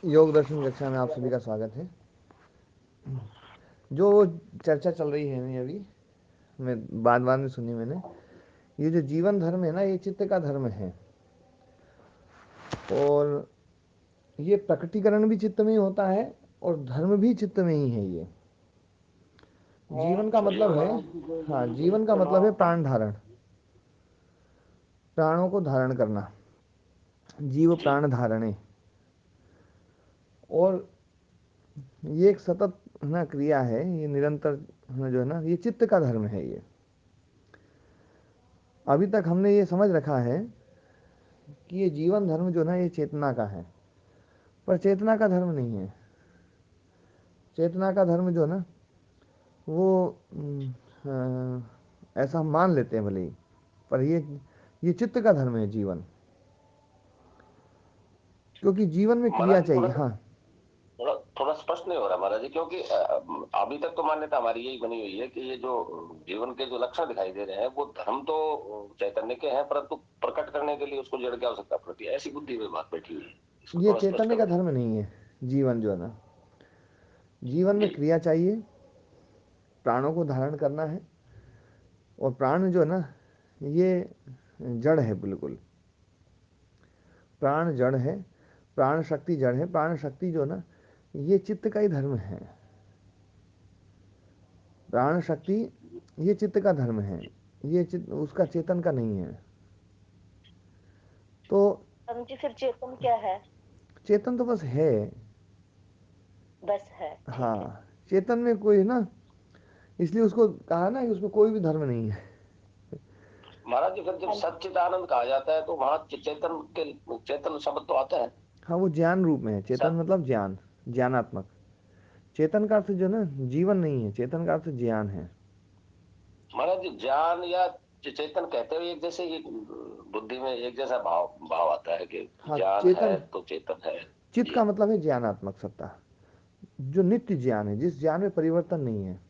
योग दर्शन कक्षा में आप सभी का स्वागत है। जो चर्चा चल रही है नहीं अभी, मैं बाद बाद में सुनी मैंने, ये जो जीवन धर्म है ना, ये चित्त का धर्म है। और ये प्रकटीकरण भी चित्त में ही होता है और धर्म भी चित्त में ही है। ये जीवन का मतलब है, हाँ, जीवन का मतलब है प्राण धारण, प्राणों को धारण करना, जीव प्राण धारणे। और ये एक सतत ना क्रिया है, ये निरंतर जो है ना, ये चित्त का धर्म है। ये अभी तक हमने ये समझ रखा है कि ये जीवन धर्म जो ना, ये चेतना का है, पर चेतना का धर्म नहीं है। चेतना का धर्म जो ना, वो ऐसा हम मान लेते हैं भले ही, पर ये चित्त का धर्म है जीवन, क्योंकि जीवन में क्रिया महाराज जी चाहिए। थोड़ा हाँ, थोड़ा थोड़ा स्पष्ट नहीं हो रहा महाराज जी, क्योंकि अभी तक तो मान्यता हमारी यही बनी हुई है कि ये जो जीवन के जो लक्षण दिखाई दे रहे हैं वो धर्म तो चैतन्य के हैं, परंतु प्रकट करने के लिए उसको जड़ की आवश्यकता पड़ती है। ऐसी बुद्धि में बात बैठी हुई है, इसको ये थोड़ा स्पष्ट चैतन्य कर का दें। धर्म नहीं है। जीवन जो है ना, जीवन में जी क्रिया चाहिए, प्राणों को धारण करना है। और प्राण जो है ना, ये जड़ है बिल्कुल। प्राण जड़ है, प्राण शक्ति जड़ है। प्राण शक्ति जो ना, ये चित्त का ही धर्म है। प्राण शक्ति ये चित्त का धर्म है, ये चित्त उसका चेतन का नहीं है। तो परम जी, फिर चेतन क्या है? चेतन तो बस है। बस है, ठीक है। हाँ, चेतन में कोई ना, इसलिए उसको कहा ना कि उसमें कोई भी धर्म नहीं है। महाराज जी, फिर जब हाँ जी। सच्चिदानंद कहा जाता है तो वहां चेतन शब्द तो आता है। हाँ, वो ज्ञान रूप में है। चेतन सत मतलब ज्ञान, ज्ञानात्मक। चेतन का अर्थ जो ना, जीवन नहीं है, चेतन का अर्थ ज्ञान है। महाराज जी, ज्ञान या चेतन कहते हुए एक जैसे ही बुद्धि में एक जैसा भाव भाव आता है कि हाँ, ज्ञान है चेतन, तो चेतन है। चित्त जी का मतलब है ज्ञानात्मक सत्ता, जो नित्य ज्ञान है, जिस ज्ञान में परिवर्तन नहीं है,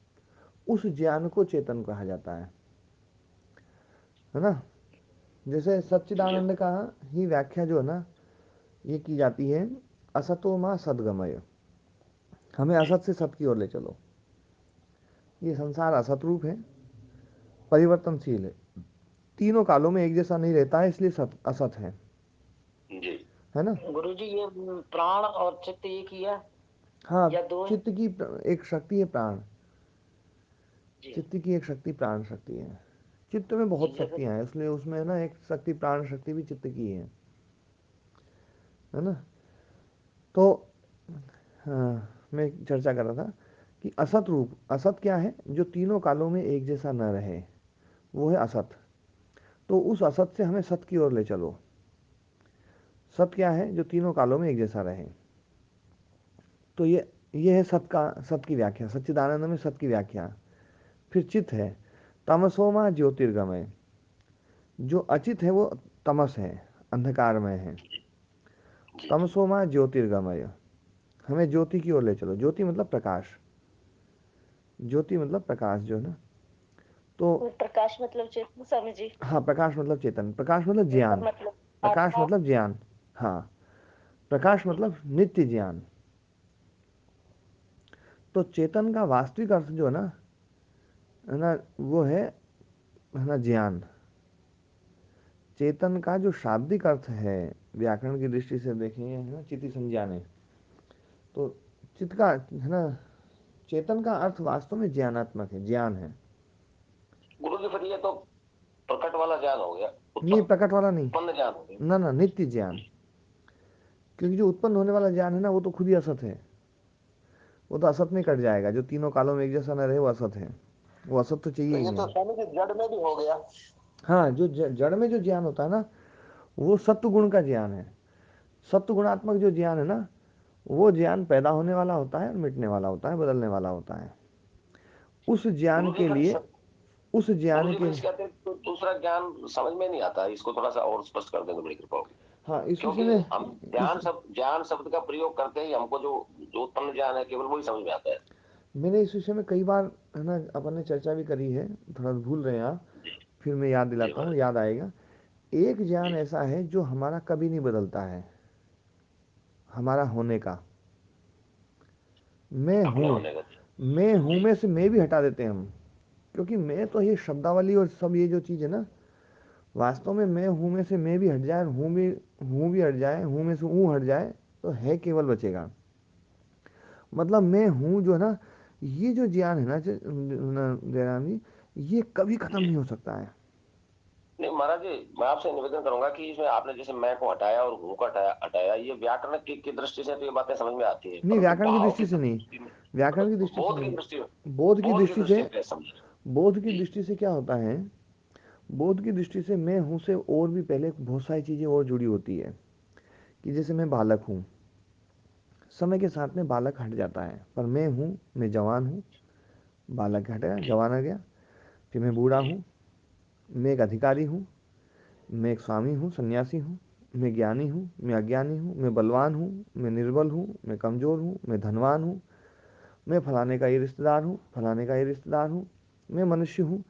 उस ज्ञान को चेतन कहा जाता है ना। जैसे जी सच्चिदानंद का ही व्याख्या जो है ना, ये की जाती है, असतो माँ सदगमय। हमें जी असत से सत की ओर ले चलो। ये संसार असत रूप है, परिवर्तनशील है, तीनों कालों में एक जैसा नहीं रहता है, इसलिए असत जी है ना। गुरु जी, ये प्राण और चित्त एक ही है हाँ, या दो है? चित्त की एक शक्ति है प्राण। जी चित्त की एक शक्ति प्राण शक्ति है। चित्त में जी, बहुत जगत। शक्तियां हैं, इसलिए उसमें ना एक शक्ति प्राण शक्ति भी चित्त की है ना। तो हाँ, मैं चर्चा कर रहा था कि असत रूप, असत क्या है, जो तीनों कालों में एक जैसा न रहे, वो है असत। तो उस असत से हमें सत की ओर ले चलो। सत क्या है, जो तीनों कालों में एक जैसा रहे। तो ये है सत का, सत की व्याख्या, सच्चिदानंद में सत की व्याख्या। फिर चित है, तमसोमा ज्योतिर्गमय। जो अचित है वो तमस है, अंधकारमय है। जी तमसोमा ज्योतिर्गमय, हमें ज्योति की ओर ले चलो। ज्योति मतलब प्रकाश, ज्योति मतलब प्रकाश जो है ना। तो वो प्रकाश मतलब चेतन, स्वामी जी? हाँ, प्रकाश मतलब चेतन, प्रकाश मतलब मतलब ज्ञान, मतलब प्रकाश आत्मा। मतलब ज्ञान। हाँ, प्रकाश मतलब नित्य ज्ञान। तो चेतन का वास्तविक अर्थ जो है ना, वो है ना ज्ञान। चेतन का जो शाब्दिक अर्थ है, व्याकरण की दृष्टि से देखें, है ना, चिति संज्ञाने। तो चित्त का है ना, चेतन का अर्थ वास्तव में ज्ञानात्मक है, ज्ञान है। गुरु जी, फिर ये तो प्रकट वाला ज्ञान हो गया, नहीं, प्रकट वाला नहीं, उत्पन्न ज्ञान हो गया। ना ना, नित्य ज्ञान। क्योंकि जो उत्पन्न होने वाला ज्ञान है ना, वो तो खुद ही असत है। वो तो असत में कट जाएगा। जो तीनों कालों में एक जैसा न रहे, वो असत है। वो असत तो चाहिए तो ही ये तो नहीं। स्वामी जी जड़ में भी हो गया। हाँ, जो जड़ में जो ज्ञान होता है ना, वो सत्व गुण का ज्ञान है। सत्व गुणात्मक जो ज्ञान है ना, वो ज्ञान पैदा होने वाला होता है और मिटने वाला होता है, बदलने वाला होता है। उस ज्ञान गुरु जी के फिर लिए, उस गुरु ज्ञान जी फिर के, इसके कहते हैं तो दूसरा ज्ञान समझ में नहीं आता, इसको थोड़ा सा और स्पष्ट कर देंगे, बड़ी कृपा होगी। हाँ, इस विषय क्योंकि में, हम इस ज्ञान शब्द का प्रयोग करते ही हमको जो जो उत्पन्न ज्ञान है केवल वही समझ में आता है। मैंने इस विषय में कई बार, है ना, अपन ने चर्चा भी करी है। थोड़ा भूल रहे हैं आप, जी फिर मैं याद जी दिलाता हूँ, महाराज याद आएगा। एक ज्ञान जी ऐसा है जो हमारा कभी नहीं बदलता है। हमारा होने का। मैं अपने हूँ, होने का। मैं हूँ जी में से मैं भी हटा देते हैं हम, क्योंकि मैं तो ये शब्दावली और सब ये जो चीज़ है ना, वास्तव में मैं हूँ में से मैं भी हट जाए, और हूँ भी हट जाए, हूँ में से हूँ हट जाए, तो है केवल बचेगा। मतलब मैं हूँ जो है ना, ये जो ज्ञान है ना जयराम जी, ये कभी खत्म जी। नहीं हो सकता है। नहीं महाराज जी, मैं आपसे निवेदन करूंगा कि इसमें आपने जैसे मैं को हटाया और हूँ को हटाया हटाया, ये व्याकरण की दृष्टि से तो ये बातें समझ में आती है, नहीं, परंतु व्याकरण की भाव की दृष्टि से नहीं, दृष्टि में, व्याकरण की मतलब दृष्टि से बोध की नहीं, दृष्टि में, बोध की बोध की दृष्टि से, दृष्टि में कैसे समझे? बोध की जी दृष्टि से क्या होता है, बोध की दृष्टि से मैं हूँ से और भी पहले बहुत सारी चीज़ें और जुड़ी होती है। कि जैसे मैं बालक हूँ, समय के साथ में बालक हट जाता है, पर मैं हूँ, मैं जवान हूँ, बालक हट गया, जी जवान आ गया, फिर मैं बूढ़ा जी हूँ, मैं एक अधिकारी हूँ, मैं एक स्वामी हूँ, सन्यासी हूँ, मैं ज्ञानी हूँ, मैं अज्ञानी हूँ, मैं बलवान हूँ, मैं निर्बल हूँ, मैं कमज़ोर हूँ, मैं धनवान हूँ, मैं फलाने का ये रिश्तेदार हूँ, फलाने का ये रिश्तेदार हूँ, मैं मनुष्य हूँ।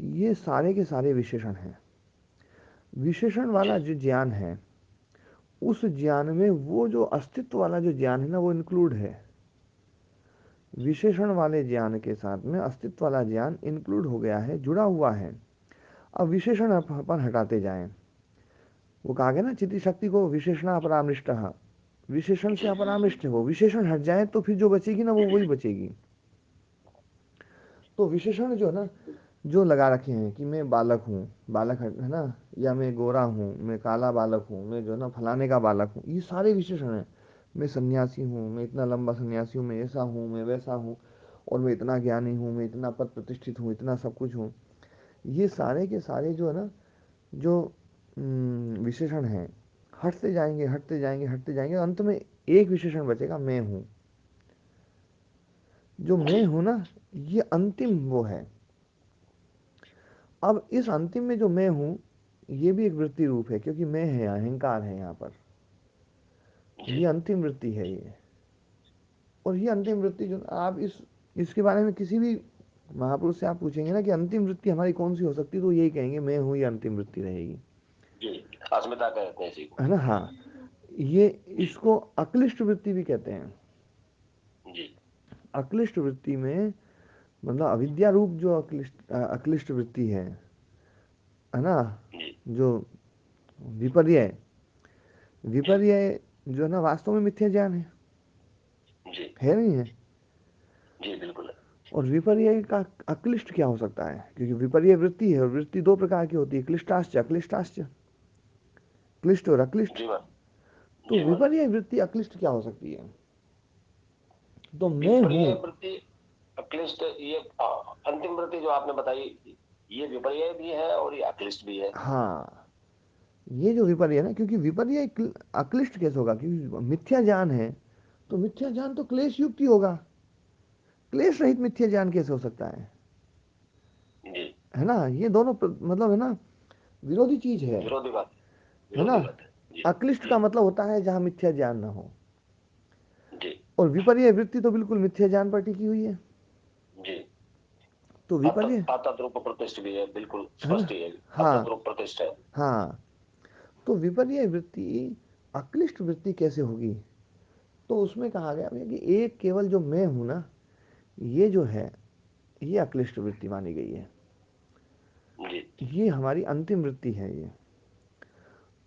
ये सारे के सारे विशेषण हैं। विशेषण जी वाला जो ज्ञान है, उस ज्ञान में वो जो अस्तित्व वाला जो ज्ञान है ना, वो इंक्लूड है। विशेषण वाले ज्ञान के साथ में अस्तित्व वाला ज्ञान इंक्लूड हो गया है, जुड़ा हुआ है। अब विशेषण अपन हटाते जाएं, वो कहा गया ना, चिति शक्ति को विशेषणा अपरामृष्ट, विशेषण से जी अपरामृष्ट है वो, विशेषण हट जाए तो फिर जो बचेगी ना, वो वही बचेगी। तो विशेषण जो है ना, जो लगा रखे हैं कि मैं बालक हूँ, बालक है ना, या मैं गोरा हूँ, मैं काला बालक हूँ, मैं जो है ना फलाने का बालक हूँ, ये सारे विशेषण हैं। मैं सन्यासी हूँ, मैं इतना लंबा सन्यासी हूँ, मैं ऐसा हूँ, मैं वैसा हूँ, और मैं इतना ज्ञानी हूँ, मैं इतना पद प्रतिष्ठित हूँ, इतना सब कुछ हूँ। ये सारे के सारे जो है ना, जो विशेषण हैं, हटते जाएंगे, हटते जाएंगे, हटते जाएंगे, अंत में एक विशेषण बचेगा, मैं हूँ। जो मैं जी हूँ ना, ये अंतिम वो है। अब इस अंतिम में जो मैं हूँ, ये भी एक वृत्ति रूप है, क्योंकि मैं है, अहंकार है यहाँ पर, जी ये अंतिम वृत्ति है ये। और ये अंतिम वृत्ति जो आप इसके बारे में किसी भी महापुरुष से आप पूछेंगे ना कि अंतिम वृत्ति हमारी कौन सी हो सकती है, तो यही कहेंगे मैं हूँ, ये अंतिम वृत्ति रहेगी। जी। अस्मिता कहते हैं इसी को। है ना, हाँ। ये जी इसको अक्लिष्ट वृत्ति भी कहते हैं। जी अक्लिष्ट वृत्ति में मतलब अविद्या रूप जो अक्लिष्ट वृत्ति है ना, जी जो विपर्य, विपर्य जो है ना, वास्तव में मिथ्या ज्ञान जी है नहीं है। जी बिल्कुल है। और विपर्य का अक्लिष्ट क्या हो सकता है, क्योंकि विपर्य वृत्ति है, और वृत्ति दो प्रकार की होती है, क्लिष्टाश्च अक्लिष्टाश्च, क्लिष्ट और अक्लिष्ट। जी बात। तो जी बात। विपर्य वृत्ति अक्लिष्ट क्या हो सकती है, तो मैं हूँ। विपर्य वृत्ति अक्लिष्ट, ये अंतिम वृत्ति जो आपने बताई, ये विपर्य भी है और ये अक्लिष्ट भी है। हाँ, ये जो विपर्य है ना, क्योंकि विपर्य अक्लिष्ट कैसे होगा, क्योंकि मिथ्या ज्ञान है, तो मिथ्या ज्ञान तो क्लेश युक्त ही होगा। क्लेश रहित मिथ्या ज्ञान कैसे हो सकता जी है ना, ये दोनों मतलब है ना, विरोधी चीज विरोधी बात है। है ना। विरोधी बात है। जी अक्लिष्ट जी का मतलब होता है जहां मिथ्या ज्ञान ना हो, जी और विपर्य वृत्ति तो बिल्कुल मिथ्या ज्ञान पर टिकी हुई है। जी। तो विपर्य, आतत रूप प्रतिष्ठ भी है, बिल्कुल है ना, स्पष्ट ही है। आतत हाँ, रूप प्रतिष्ठ है। हाँ। तो विपर्य वृत्ति अक्लिष्ट वृत्ति कैसे होगी, तो उसमें कहा गया भैया कि एक केवल जो मैं हूं ना, ये जो है, ये अक्लिष्ट वृत्ति मानी गई है। जी। ये हमारी अंतिम वृत्ति है ये।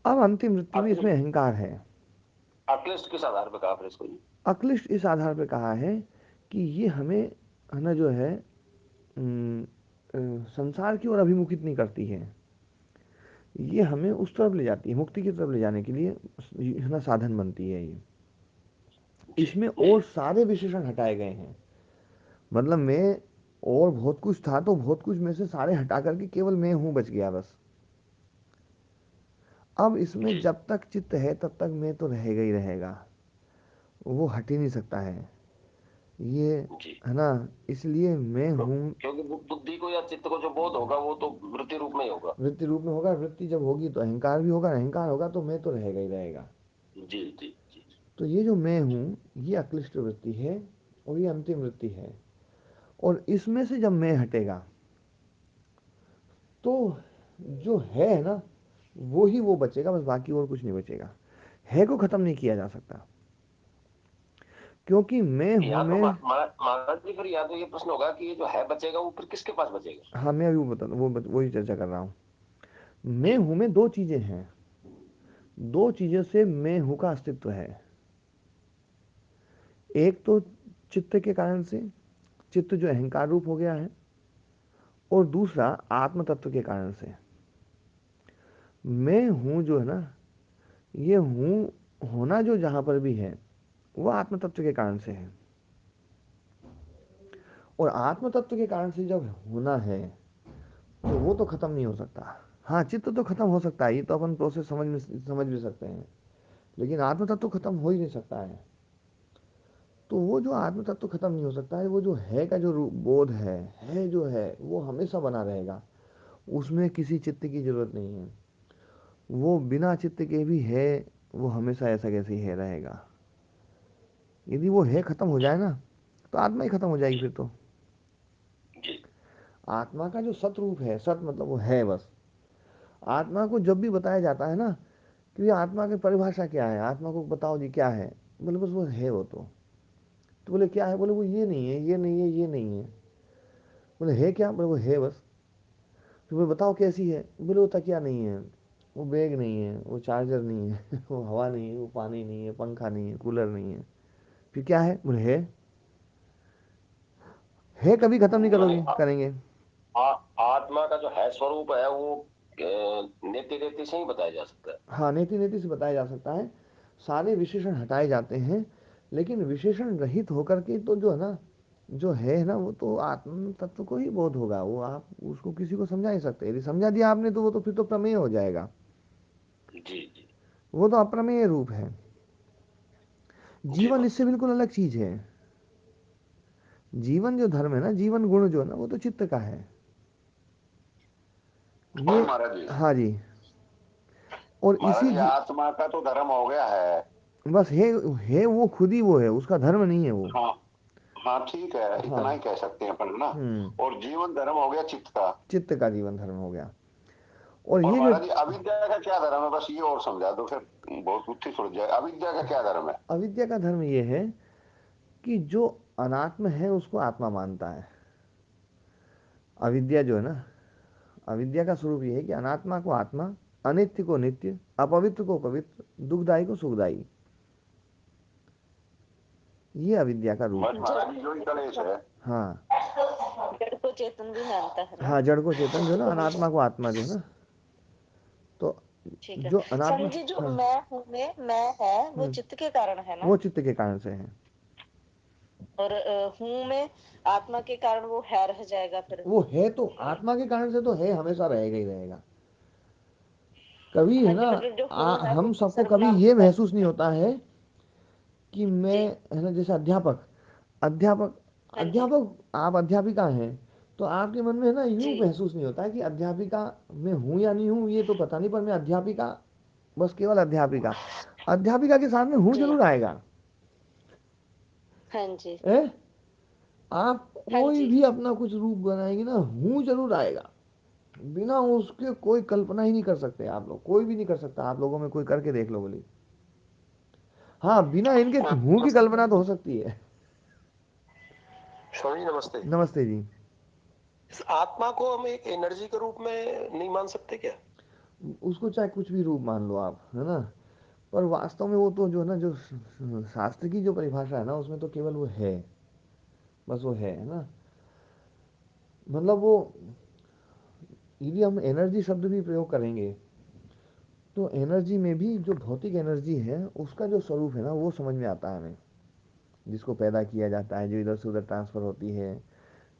अब अंतिम वृत्ति में इसमें अक्लिष्ट, अहंकार है। अक्लिष्ट किस आधार पर कहा फिर इसको जी? अक्लिष्ट इस आधार पर कहा है कि ये हमें है ना जो है संसार की ओर अभिमुखित नहीं करती है, ये हमें उस तरफ ले जाती है, मुक्ति की तरफ ले जाने के लिए है ना साधन बनती है ये। जी इसमें जी और सारे विशेषण हटाए गए हैं, मतलब मैं और बहुत कुछ था, तो बहुत कुछ में से सारे हटा करके केवल मैं हूं बच गया बस। अब इसमें जी जब तक चित्त है तब तक मैं तो रहेगा ही रहेगा, वो हट ही नहीं सकता है ये, जी। है ना। इसलिए मैं तो हूँ, क्योंकि बुद्धि को या चित्त को जो बोध होगा वो तो वृत्ति रूप में ही होगा। वृत्ति रूप में होगा, वृत्ति जब होगी तो अहंकार भी होगा, अहंकार होगा तो मैं तो रहेगा ही रहेगा। जी जी जी तो ये जो मैं हूँ, ये अक्लिष्ट वृत्ति है, और ये अंतिम वृत्ति है। और इसमें से जब मैं हटेगा, तो जो है ना, वो ही वो बचेगा बस, बाकी और कुछ नहीं बचेगा। है को खत्म नहीं किया जा सकता। क्योंकि मैं हूं यहाँ तो मैं। महाराज जी फिर यहाँ तो ये प्रश्न होगा कि ये जो है बचेगा वो फिर किसके पास बचेगा? हाँ, मैं अभी वो बता वही चर्चा कर रहा हूँ। मैं जी हूं में दो चीजें हैं, दो चीजों से मैं हूं का अस्तित्व है। एक तो चित्त के कारण से, चित्त जो अहंकार रूप हो गया है, और दूसरा आत्म तत्व के कारण से। मैं हूं जो है ना, ये हूं होना जो जहां पर भी है वो आत्म तत्व के कारण से है, और आत्म तत्व के कारण से जब होना है तो वो तो खत्म नहीं हो सकता। हाँ, चित्त तो खत्म हो सकता है, ये तो अपन प्रोसेस समझ भी सकते हैं, लेकिन आत्म तत्व खत्म हो ही नहीं सकता है। तो वो जो आत्म तत्व खत्म नहीं हो सकता है, वो जो है का जो बोध है जो है वो हमेशा बना रहेगा। उसमें किसी चित्त की जरूरत नहीं है, वो बिना चित्त के भी है, वो हमेशा ऐसा कैसे ही है रहेगा। यदि वो है खत्म हो जाए ना, तो आत्मा ही खत्म हो जाएगी फिर तो। जी आत्मा का जो सत रूप है, सत मतलब वो है बस। आत्मा को जब भी बताया जाता है ना कि ये आत्मा की परिभाषा क्या है, आत्मा को बताओ जी क्या है, बोले बस वो है वो तो बोले क्या है, बोले वो ये नहीं है, ये नहीं है, ये नहीं है। बोले है क्या, बोले वो है बस। तो बोले बताओ कैसी है, बोले वो तकिया नहीं है, वो बैग नहीं है, वो चार्जर नहीं है वो हवा नहीं है, वो पानी नहीं है, पंखा नहीं है, कूलर नहीं है। फिर क्या है, बोले है कभी खत्म नहीं यानी करोगे करेंगे। आत्मा का जो है स्वरूप है वो नेति नेति से ही बताया जा सकता है। हाँ, नेति नेति से बताया जा सकता है, सारे विशेषण हटाए जाते हैं, लेकिन विशेषण रहित होकर के तो जो है ना, जो है ना, वो तो आत्म तत्व को ही बोध होगा। वो आप उसको किसी को समझा नहीं सकते, यदि समझा दिया आपने तो वो तो फिर तो प्रमेय हो जाएगा। जी जी वो तो अप्रमेय रूप है। जी जीवन महाराज। इससे बिल्कुल अलग चीज है। जीवन जो धर्म है ना, जीवन गुण जो है ना, वो तो चित्त का है ये। और महाराज जी, हाँ जी। और महाराज इसी जी आत्मा का तो धर्म हो गया है। बस है वो खुद ही वो है, उसका धर्म नहीं है वो। हाँ हाँ ठीक है, हाँ। इतना ही कह सकते हैं अपन ना। हम्म। और जीवन धर्म हो गया चित्त का। चित्त का जीवन धर्म हो गया। और और ये जो महाराज जी अविद्या का क्या धर्म है, बस ये और समझा दो फिर बहुत उत्थी सुलझ जाए। अविद्या का क्या धर्म है? अविद्या का धर्म ये है कि जो अनात्म है उसको आत्मा मानता है। अविद्या जो है ना, अविद्या का स्वरूप ये है कि अनात्मा को आत्मा, अनित्य को नित्य, अपवित्र को पवित्र, दुखदाई को सुखदाई, ये अविद्या का रूप बस है। महाराज जी जो ही कलेश है। हाँ। जड़ को चेतन भी मानता है ना। हाँ, जड़ को चेतन जो है ना, अनात्मा को आत्मा जो है ना, तो ठीक है। जो अनात्मा। स्वामी जी, जो हाँ। मैं हूँ में मैं है वो हम्म। चित्त के कारण है ना। वो चित्त के कारण से है। और हूँ में आत्मा के कारण वो है रह जाएगा फिर। वो है तो आत्मा के कारण से तो है, हमेशा रहेगा ही रहेगा। कभी है हाँ ना, जी, मतलब जो हूँ है हम वो सबको कभी सर्वनाम ये है। महसूस नहीं होता है कि मैं, जी। है ना, जैसे अध्यापक, अध्यापक हाँ जी। अध्यापक आप अध्यापिका हैं, तो आपके मन में है ना यूं जी। महसूस नहीं होता है कि अध्यापिका मैं हूं या नहीं हूं, ये तो पता नहीं, पर मैं अध्यापिका, बस केवल अध्यापिका। अध्यापिका के साथ में हूं जी। जरूर आएगा। हाँ जी। है, आप हाँ कोई जी। भी अपना कुछ रूप बनाएंगे ना, हूं जरूर आएगा। बिना उसके कोई कल्पना ही नहीं कर सकते आप लोग, कोई भी नहीं कर सकता। आप लोगों में कोई करके देख लो बोली। हाँ, बिना इनके हूं की कल्पना तो हो सकती है। स्वामी जी नमस्ते। नमस्ते जी। इस आत्मा को हम एक एनर्जी के रूप में नहीं मान सकते क्या? उसको चाहे कुछ भी रूप मान लो आप, है ना, पर वास्तव में वो तो जो है ना, जो शास्त्र की जो परिभाषा है ना, उसमें तो केवल वो है, बस वो है ना। मतलब वो, यदि हम एनर्जी शब्द भी प्रयोग करेंगे तो एनर्जी में भी जो भौतिक एनर्जी है उसका जो स्वरूप है ना, वो समझ में आता है हमें। जिसको पैदा किया जाता है, जो इधर से उधर ट्रांसफर होती है,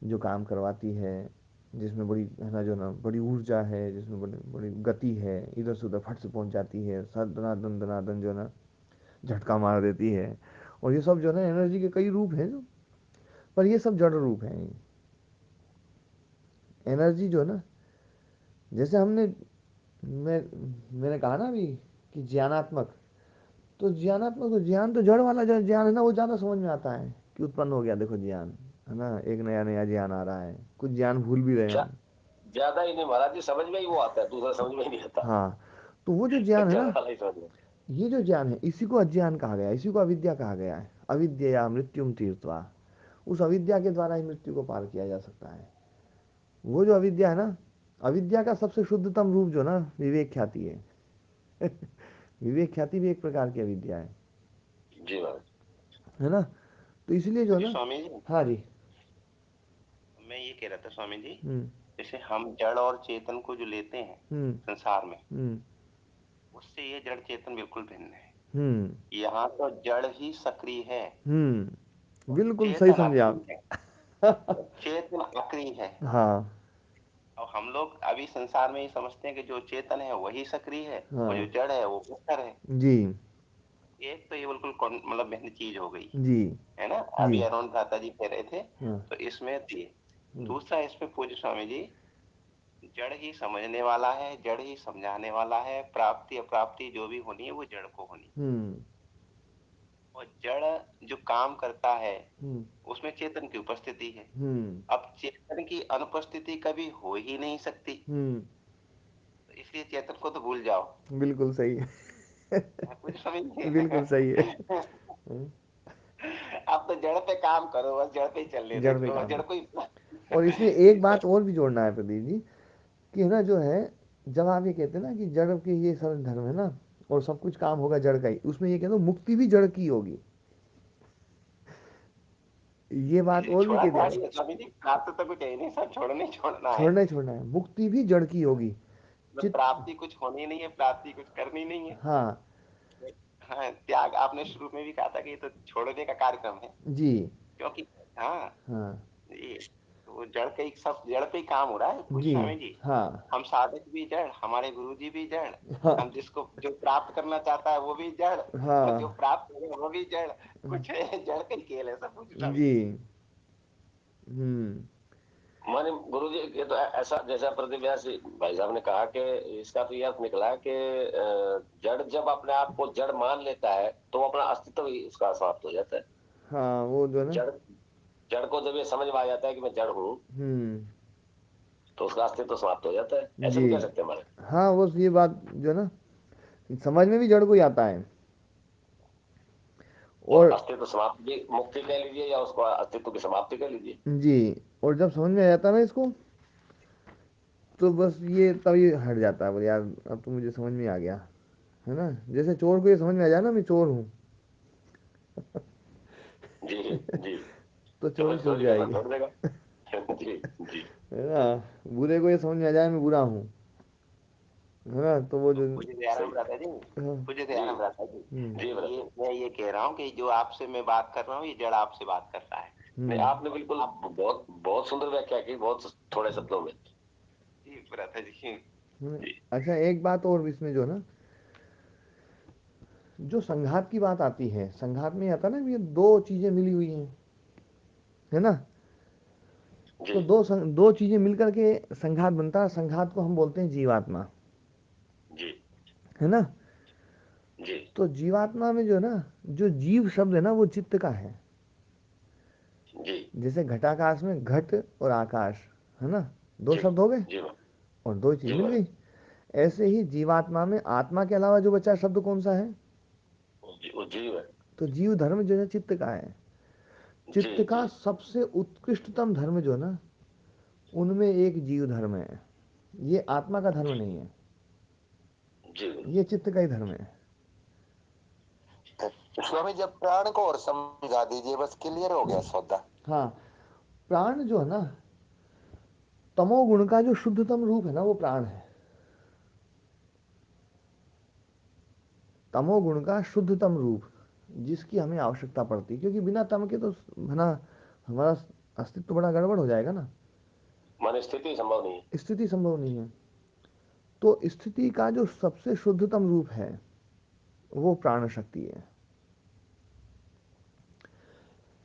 जो काम करवाती है, जिसमें बड़ी, है ना, जो ना बड़ी ऊर्जा है, जिसमें बड़ी बड़ी गति है, इधर से उधर फट से पहुंच जाती है, दनादन दनादन जो है ना झटका मार देती है। और ये सब जो है ना एनर्जी के कई रूप हैं जो, पर ये सब जड़ रूप हैं। एनर्जी जो है ना, जैसे मैं मैंने कहा ना अभी कि ज्ञानात्मक, तो ज्ञानात्मक तो ज्ञान तो जड़ वाला जो ज्ञान है ना, वो ज़्यादा समझ में आता है कि उत्पन्न हो गया, देखो ज्ञान, है ना, एक नया नया ज्ञान आ रहा है, कुछ ज्ञान भूल भी रहे हम। ज्यादा ही नहीं महाराज जी, समझ में ही वो आता है, दूसरा समझ में ही नहीं आता। हाँ, तो वो जो ज्ञान है ज्यादा ना, वाला ही समझ में। ये जो ज्ञान है, इसी को अज्ञान कहा गया है, इसी को अविद्या कहा गया है। अविद्यया मृत्युम तीर्थवा, उस अविद्या के द्वारा ही मृत्यु को पार किया जा सकता है। वो जो अविद्या है ना, अविद्या का सबसे शुद्धतम रूप जो ना विवेक ख्याति है। विवेक ख्याति भी एक प्रकार की अविद्या जी महाराज। है ना। तो इसलिए जो जी ना, स्वामी जी, हाँ जी, मैं ये कह रहा था स्वामी जी, हम्म जैसे हम जड़ और चेतन को जो लेते हैं हम्म संसार में, हम्म उससे ये जड़ चेतन बिल्कुल भिन्न है। हम्म यहाँ तो जड़ ही सक्रिय है, बिल्कुल सही चेतन समझे आप। अक्रिय है, चेतन अक्रिय है। हाँ और हम लोग अभी संसार में ये समझते हैं कि जो चेतन है वही सक्रिय है और जो हाँ जड़ है वो उत्तर है। जी एक तो ये बिल्कुल मतलब भिन्न चीज हो गई, जी है ना। जी अभी अरुण भ्राता जी कह रहे थे, हाँ तो इसमें थी। हम्म दूसरा इसमें पूज्य स्वामी जी, जड़ ही समझने वाला है, जड़ ही समझाने वाला है। प्राप्ति अप्राप्ति जो भी होनी है वो जड़ को होनी, हम्म और जड़ जो काम करता है हम्म उसमें चेतन की उपस्थिति है। हम्म अब चेतन की अनुपस्थिति कभी हो ही नहीं सकती, तो इसलिए चेतन को तो भूल जाओ। बिल्कुल सही है। कुछ समझ बिल्कुल सही है। आप तो जड़ पे काम करो, बस जड़ पे ही चलने जड़ पे दो, काम जड़ है। को ही और इसमें एक बात और भी जोड़ना है प्रदीप जी, कि है ना जो है, जब आप ये कहते हैं ना कि जड़ के ये सब धर्म है ना, और सब कुछ काम होगा जड़ का ही, उसमें ये कहते हो मुक्ति भी जड़ की होगी। ये बात और भी छोड़ा कह क्या दिया, है स्वामी जी, प्राप्त तो कुछ है ही नहीं, सब छोड़ना ही छोड़ना है। छोड़ना ही छोड़ना है, मुक्ति भी जड़ की होगी। मतलब चित प्राप्ति कुछ होनी नहीं है, प्राप्ति कुछ करनी नहीं है। हाँ हाँ, त्याग आपने शुरू में भी कहा था कि ये तो छोड़ने का कार्यक्रम है, जी क्योंकि हाँ हाँ ये तो जड़ के ही, सब जड़ पे ही काम हो रहा है पूज्य जी स्वामी जी। हाँ हम साधक भी जड़, हमारे गुरु जी भी जड़, हाँ हम जिसको जो प्राप्त करना चाहता है वो भी जड़, और जो हाँ प्राप्त हो गया वो भी जड़। कुछ है जड़ का ही खेल है सब पूज्य स्वामी जी जी। हम्म माने गुरु जी, ये तो ऐसा जैसा प्रदीप व्यास जी भाई साहब ने कहा कि इसका तो ये अर्थ निकला कि जड़ जब अपने आप को जड़ मान लेता है तो वो अपना अस्तित्व ही उसका समाप्त हो जाता है। हाँ वो जो है ना, जड़ जड़ को जब ये समझ में आ जाता है कि मैं जड़ हूँ, हम्म तो उसका अस्तित्व समाप्त हो जाता है, ऐसे जी भी कह सकते हैं हमारे। हाँ, वो ये बात जो है ना, समझ में भी जड़ को ही आता है। और और अस्तित्व समाप्ति भी मुक्ति कह लीजिए या उसको अस्तित्व की समाप्ति कह लीजिए। जी, और जब समझ में आ जाता है ना इसको, तो बस ये तब ये हट जाता है, बोले यार अब तो मुझे समझ में आ गया, है ना। जैसे चोर को ये समझ में आ जाए ना मैं चोर हूँ, जी जी। तो तो चोरी बस छूट चोरी करना जाएगी। छोड़ देगा। जी जी। है ना। बुरे को ये समझ में आ जाए मैं बुरा हूँ, है ना, तो वो तो जो मुझे दयाराम सही। रहता जी, हाँ, मुझे जी दयाराम रहता जी, जी हम्म ये ब्रदर। मैं ये कह रहा हूँ कि जो आपसे मैं बात कर रहा हूँ, ये जड़ आपसे बात कर रहा है। नहीं, हम्म आपने बिल्कुल बहुत बहुत सुंदर व्याख्या की, बहुत थोड़े शब्दों में। जी भ्राता जी। जी अच्छा, एक बात और इसमें जो है ना, जो संघात की बात आती है, संघात में आता है ना, ये दो चीजें मिली हुई हैं, है ना। जी तो दो चीजें मिलकर के संघात बनता है, संघात को हम बोलते हैं जीवात्मा, जी है ना। जी तो जीवात्मा में जो है ना, जो जीव शब्द है ना, वो चित्त का है। जी जैसे घटाकाश में घट और आकाश, है ना, दो जी शब्द हो गए जी और दो चीज जी मिल महाराज। गई। ऐसे ही जीवात्मा में आत्मा के अलावा जो बचा शब्द कौन सा है? वो जीव है। तो जीव धर्म जो है चित्त का है। जी चित्त जी का सबसे उत्कृष्टतम धर्म जो है ना, उनमें एक जीव धर्म है। ये आत्मा का धर्म नहीं है, जी ये चित्त का ही धर्म है। स्वामी जब प्राण को और समझा दीजिए, बस क्लियर हो गया सौदा। हाँ, प्राण जो है ना, तमोगुण का जो शुद्धतम रूप है ना, वो प्राण है। तमोगुण का शुद्धतम रूप, जिसकी हमें आवश्यकता पड़ती है, क्योंकि बिना तम के तो है ना, हमारा अस्तित्व बड़ा गड़बड़ हो जाएगा ना, माने स्थिति संभव नहीं है। स्थिति संभव नहीं है। तो स्थिति का जो सबसे शुद्धतम रूप है, वो प्राण शक्ति है।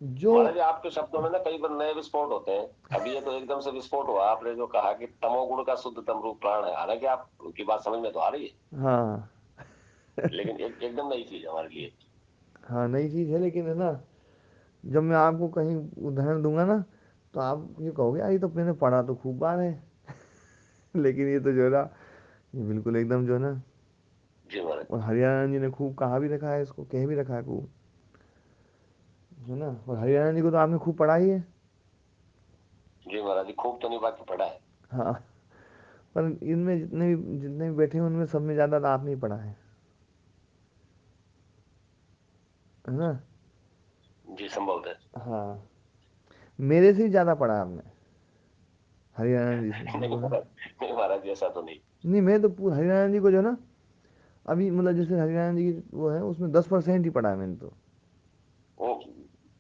जो महाराज, आपके शब्दों में ना कई बार नए विस्फोट होते हैं। अभी ये तो एकदम से विस्फोट हुआ, आपने जो कहा कि तमोगुण का शुद्धतम रूप प्राण है, हालांकि आपकी बात समझ में तो आ रही है, हाँ लेकिन एकदम नई चीज है हमारे लिए। हाँ, नई चीज है, लेकिन है ना, जब मैं आपको कहीं उदाहरण दूंगा ना, तो आप ये कहोगे यार ये तो मैंने पढ़ा तो खूब बार है। लेकिन ये तो जो है ना, ये बिल्कुल एकदम जो है ना, जी महाराज। और हरियाणा जी ने खूब कहा भी रखा है, इसको कह भी रखा है खूब। है ना। और हरियाणा जी को तो आपने खूब पढ़ा ही है। जी महाराज जी, खूब तो नहीं, बाकी पढ़ा है। हाँ, पर इनमें जितने भी बैठे हैं उनमें सब में ज़्यादा तो आपने ही पढ़ा है ना। जी संभव है। हाँ, मेरे से ही ज़्यादा पढ़ा आपने हरियाणा जी से, नहीं हमको है। महाराज, नहीं महाराज जी, ऐसा तो नहीं। नहीं, मैं तो पूरा हरियाणा जी को जो है ना, अभी मतलब जैसे हरियाणा जी की वो है उसमें 10% ही पढ़ा है मैंने तो। वो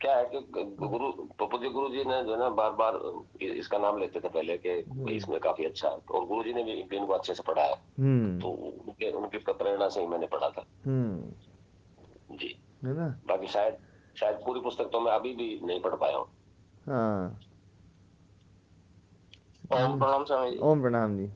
क्या है कि गुरु पप्पू जी, गुरु जी ने जो है ना बार बार इसका नाम लेते थे पहले कि भाई हम्म। इसमें काफी अच्छा है, और गुरु जी ने भी इनको अच्छे से पढ़ा है। हम्म। तो उनके उनकी प्रेरणा से ही मैंने पढ़ा था। हम्म। जी। है ना। बाकी शायद शायद पूरी पुस्तक तो मैं अभी भी नहीं पढ़ पाया हूँ। हाँ। ओम हम्म। प्रणाम स्वामी जी। ओम प्रणाम जी।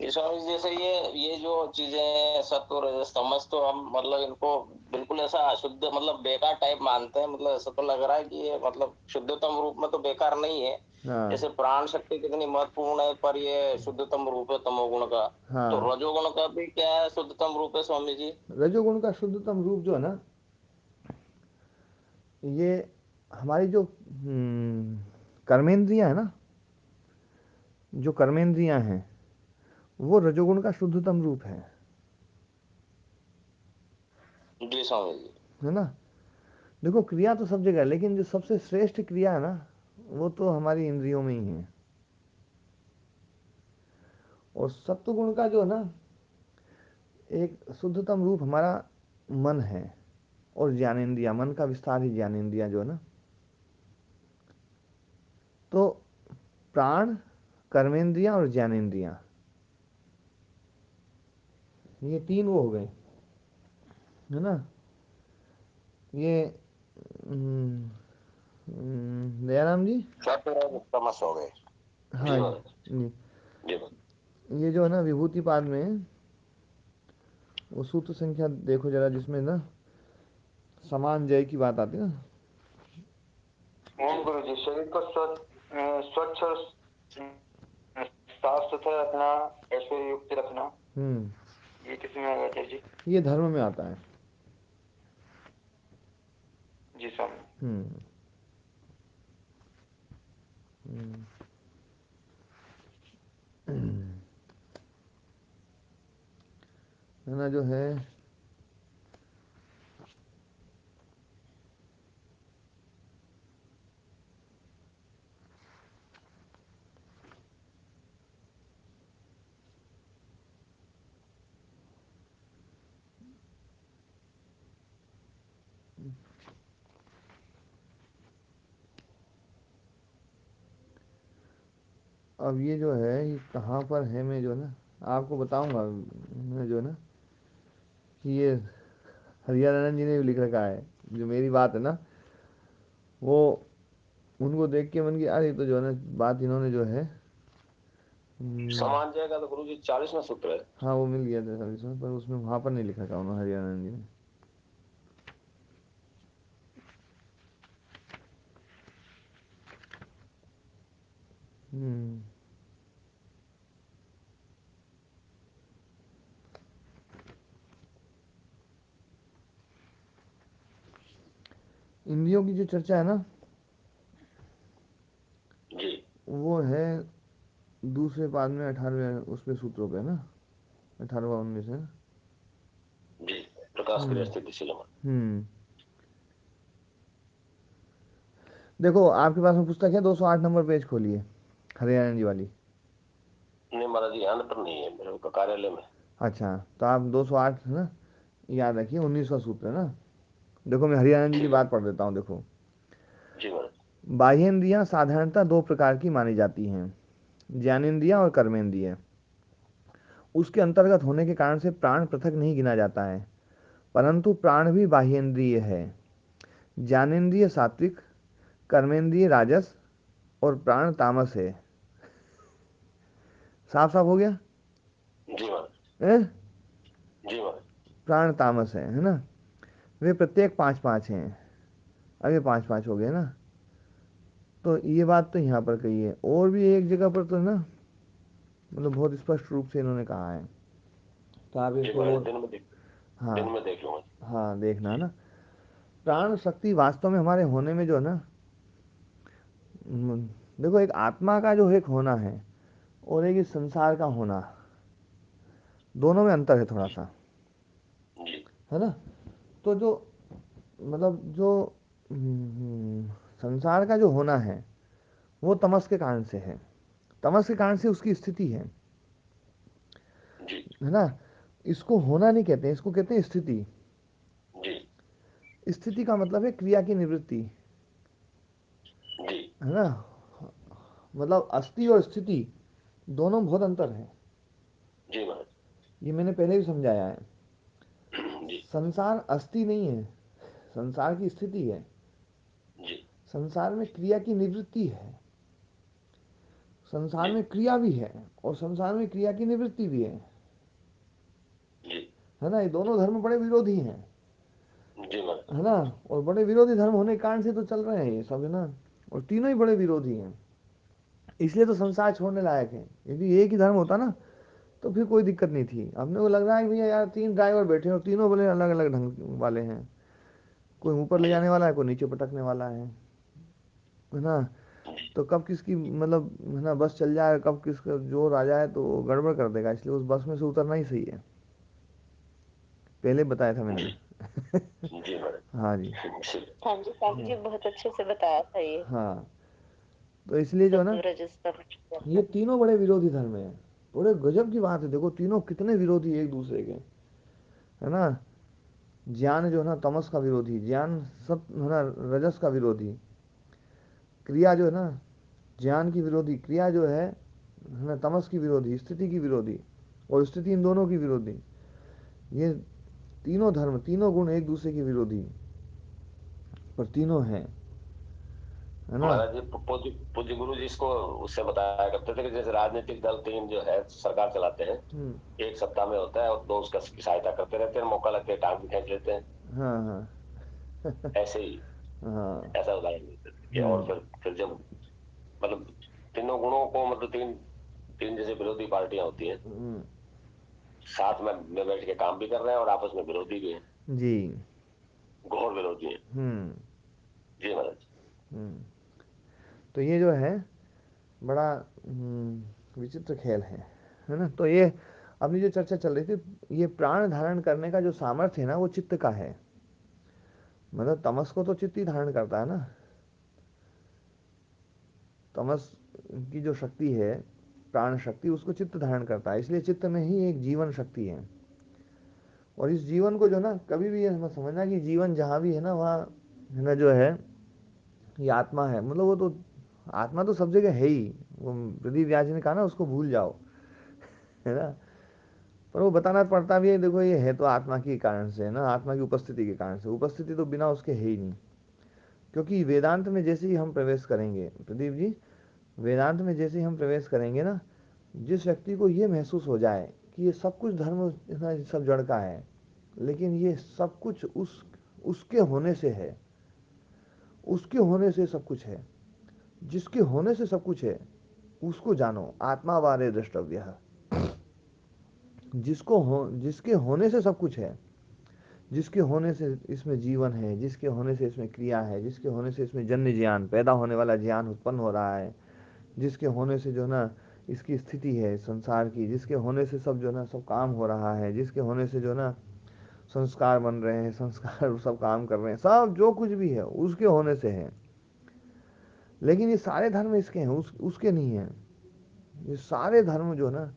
ये स्वामी जी, जैसे ये जो चीजें हैं, सत्व रजस तमस, तो हम मतलब इनको बिल्कुल ऐसा अशुद्ध मतलब बेकार टाइप मानते हैं, मतलब ऐसा तो लग रहा है कि ये मतलब शुद्धतम रूप में तो बेकार नहीं है। हाँ। जैसे प्राण शक्ति कितनी महत्वपूर्ण है, पर ये शुद्धतम रूप है तमोगुण का। तो हाँ, रजोगुण का भी क्या है, शुद्धतम रूप है स्वामी जी? रजोगुण का शुद्धतम रूप जो है ना, ये हमारी जो कर्मेंद्रियां है ना, जो कर्मेंद्रियां हैं वो रजोगुण का शुद्धतम रूप जी स्वामी जी। है ना। देखो, क्रिया तो सब जगह है, लेकिन जो सबसे श्रेष्ठ क्रिया है ना, वो तो हमारी इंद्रियों में ही है। और सत्वगुण का जो है ना, एक शुद्धतम रूप हमारा मन है, और ज्ञानेंद्रिया, मन का विस्तार ही ज्ञानेंद्रिया जो है ना। तो प्राण, कर्मेंद्रिया और ज्ञानेंद्रिया, ये तीन वो हो गए, है ना। ये दयाराम जी। सत्व रजस तमस हो गए। हाँ जी महाराज। जी। जी महाराज। ये जो है ना विभूति पाद में वो सूत्र संख्या देखो जरा, जिसमें ना समान जय की बात आती है ना। ओम गुरु जी, शरीर को स्वच्छ और साफ सुथरा रखना, ऐश्वर्य युक्त रखना, हम्म। ये किसमें आ गया जी? ये धर्म में आता है। जी स्वामी। हम्म। हम्म। है ना, जो है अब ये जो है ये कहाँ पर है, मैं जो है ना आपको बताऊंगा। मैं जो है ना कि ये हरियाणा जी ने भी लिख रखा है, जो मेरी बात है ना, वो उनको देख के मन की, अरे ये तो जो है ना बात इन्होंने जो है समान जाएगा तो गुरु जी 40वां सूत्र है। हाँ वो मिल गया था सर्विस में, पर उसमें वहाँ पर नहीं लिखा था उन्होंने, हरियाणा जी ने। हम्म। इंद्रियों की जो चर्चा है ना, जी। वो है दूसरे पाद में 18वें उसमें सूत्रों पे ना, 18वां 19 है। जी। प्रकाश क्रिया हम्म। स्थिति शीलम। हम्म। देखो आपके पास में पुस्तक है, 208 नंबर पेज खोलिए, हरियाणा जी वाली। नहीं महाराज जी, यहाँ पर नहीं है, मेरे को कार्यालय में। अच्छा, तो आप 208 है ना, याद रखिए, 19वां सूत्र है ना। देखो मैं हरियाणा जी की ठीक है। बात पढ़ देता हूँ, देखो। जी महाराज। बाह्येंद्रियां साधारणतः दो प्रकार की मानी जाती हैं, ज्ञानेंद्रियां और कर्मेंद्रिय। उसके अंतर्गत होने के कारण से प्राण पृथक नहीं गिना जाता है, परंतु प्राण भी बाह्येंद्रिय है। ज्ञानेंद्रिय सात्विक, कर्मेंद्रिय राजस और प्राण तामस है। साफ साफ हो गया। जी महाराज। हैं? जी महाराज। प्राण तामस है ना। वे प्रत्येक पाँच पाँच हैं। अब ये पाँच पाँच हो गए ना। तो ये बात तो यहाँ पर कही है, और भी एक जगह पर तो है ना, मतलब बहुत स्पष्ट रूप से इन्होंने कहा है। तो आप जी इसको महाराज, और, दिन में देख हाँ दिन में देख लूंगा। हाँ देखना है ना। प्राण शक्ति वास्तव में हमारे होने में जो है ना, देखो एक आत्मा का जो एक होना है और एक इस संसार का होना, दोनों में अंतर है थोड़ा सा, जी है ना। तो जो मतलब जो संसार का जो होना है वो तमस के कारण से है, तमस के कारण से उसकी स्थिति जी है ना। इसको होना नहीं कहते हैं, इसको कहते हैं स्थिति। जी स्थिति का मतलब है क्रिया की निवृत्ति, जी है ना। मतलब अस्थि और स्थिति दोनों में बहुत अंतर है, जी महाराज ये मैंने पहले भी समझाया है। जी संसार अस्थि नहीं है, संसार की स्थिति है। जी संसार में क्रिया की निवृत्ति है, संसार जी में क्रिया भी है और संसार में क्रिया की निवृत्ति भी जी है ना। ये दोनों धर्म बड़े विरोधी हैं, जी महाराज है ना। और बड़े विरोधी धर्म होने के कारण से तो चल रहे हैं ये सब, है ना। और तीनों ही बड़े विरोधी हैं, इसलिए तो संसार छोड़ने लायक है। यदि एक ही धर्म होता ना तो फिर कोई दिक्कत नहीं थी। अपने को लग रहा है कि भैया यार 3 ड्राइवर बैठे हैं और तीनों बोले अलग अलग ढंग वाले हैं, कोई ऊपर ले जी जाने वाला है, कोई नीचे पटकने वाला है ना। तो कब किसकी मतलब, है ना, बस चल जाए, कब किसका जोर आ जाए तो वो गड़बड़ कर देगा, इसलिए उस बस में से उतरना ही सही है, पहले बताया था मैंने। जी जी महाराज हाँ जी। जी हाँ जी स्वामी जी, बहुत अच्छे से बताया था ये हाँ, तो इसलिए जो है ना, सत्व रजस्तम। ये तीनों बड़े विरोधी धर्म है। बड़े गजब की बात है, देखो तीनों कितने विरोधी एक दूसरे के, है ना। ज्ञान जो है ना तमस का विरोधी, ज्ञान सब है ना रजस का विरोधी, क्रिया जो है ना ज्ञान की विरोधी, क्रिया जो है ना तमस की विरोधी, स्थिति की विरोधी, और स्थिति इन दोनों की विरोधी। ये तीनों धर्म, तीनों गुण एक दूसरे के विरोधी, पर तीनों हैं, है ना। महाराज जी पूज्य पूज्य गुरु जी इसको उससे बताया करते थे कि जैसे राजनीतिक दल 3 जो है सरकार चलाते हैं, हम्म। एक सत्ता में होता है और 2 उसका सहायता करते रहते हैं, मौका लगते हैं टांग भी खींच लेते हैं। हाँ हाँ। ऐसे ही हाँ। ऐसा उदाहरण देते थे कि और हम्म। फिर जब मतलब तीनों गुणों को मतलब तीन तीन जैसे विरोधी पार्टियां होती हैं, हम्म। साथ में बैठ के काम भी कर रहे हैं और आपस में विरोधी भी हैं, जी। घोर विरोधी हैं। हम्म। जी महाराज हम्म। तो ये जो है बड़ा विचित्र खेल है ना। तो ये अपनी जो चर्चा चल रही थी, ये प्राण धारण करने का जो सामर्थ्य है ना वो चित्त का है। मतलब तमस को तो चित्त ही धारण करता है ना, तमस की जो शक्ति है, प्राण शक्ति, उसको चित्त धारण करता है, इसलिए चित्त में ही एक जीवन शक्ति है। और इस जीवन को जो ना कभी भी ये मत समझना कि जीवन जहाँ भी है ना वहाँ, है ना, जो है ये आत्मा है, मतलब वो तो आत्मा तो सब जगह है ही। वो प्रदीप व्यास ने कहा ना उसको भूल जाओ, है ना। पर वो बताना पड़ता भी है, देखो ये है तो आत्मा के कारण से, है ना, आत्मा की उपस्थिति के कारण से, उपस्थिति तो बिना उसके है ही नहीं। क्योंकि वेदांत में जैसे ही हम प्रवेश करेंगे प्रदीप जी, वेदांत में जैसे ही हम प्रवेश करेंगे ना, जिस व्यक्ति को ये महसूस हो जाए कि ये सब कुछ धर्म इतना सब जड़ का है, लेकिन ये सब कुछ उसके होने से है, उसके होने से सब कुछ है, जिसके होने से सब कुछ है, उसको जानो आत्मा वारे द्रष्टव्य। जिसके होने से सब कुछ है, जिसके होने से इसमें जीवन है, जिसके होने से इसमें क्रिया है, जिसके होने से इसमें जन्य ज्ञान, पैदा होने वाला ज्ञान उत्पन्न हो रहा है, जिसके होने से जो ना इसकी स्थिति है संसार की, जिसके होने से सब जो ना सब काम हो रहा है, जिसके होने से जो ना संस्कार बन रहे हैं, संस्कार सब काम कर रहे हैं, सब जो कुछ भी है उसके होने से है। लेकिन ये सारे धर्म इसके हैं, उसके नहीं है। ये सारे धर्म जो ना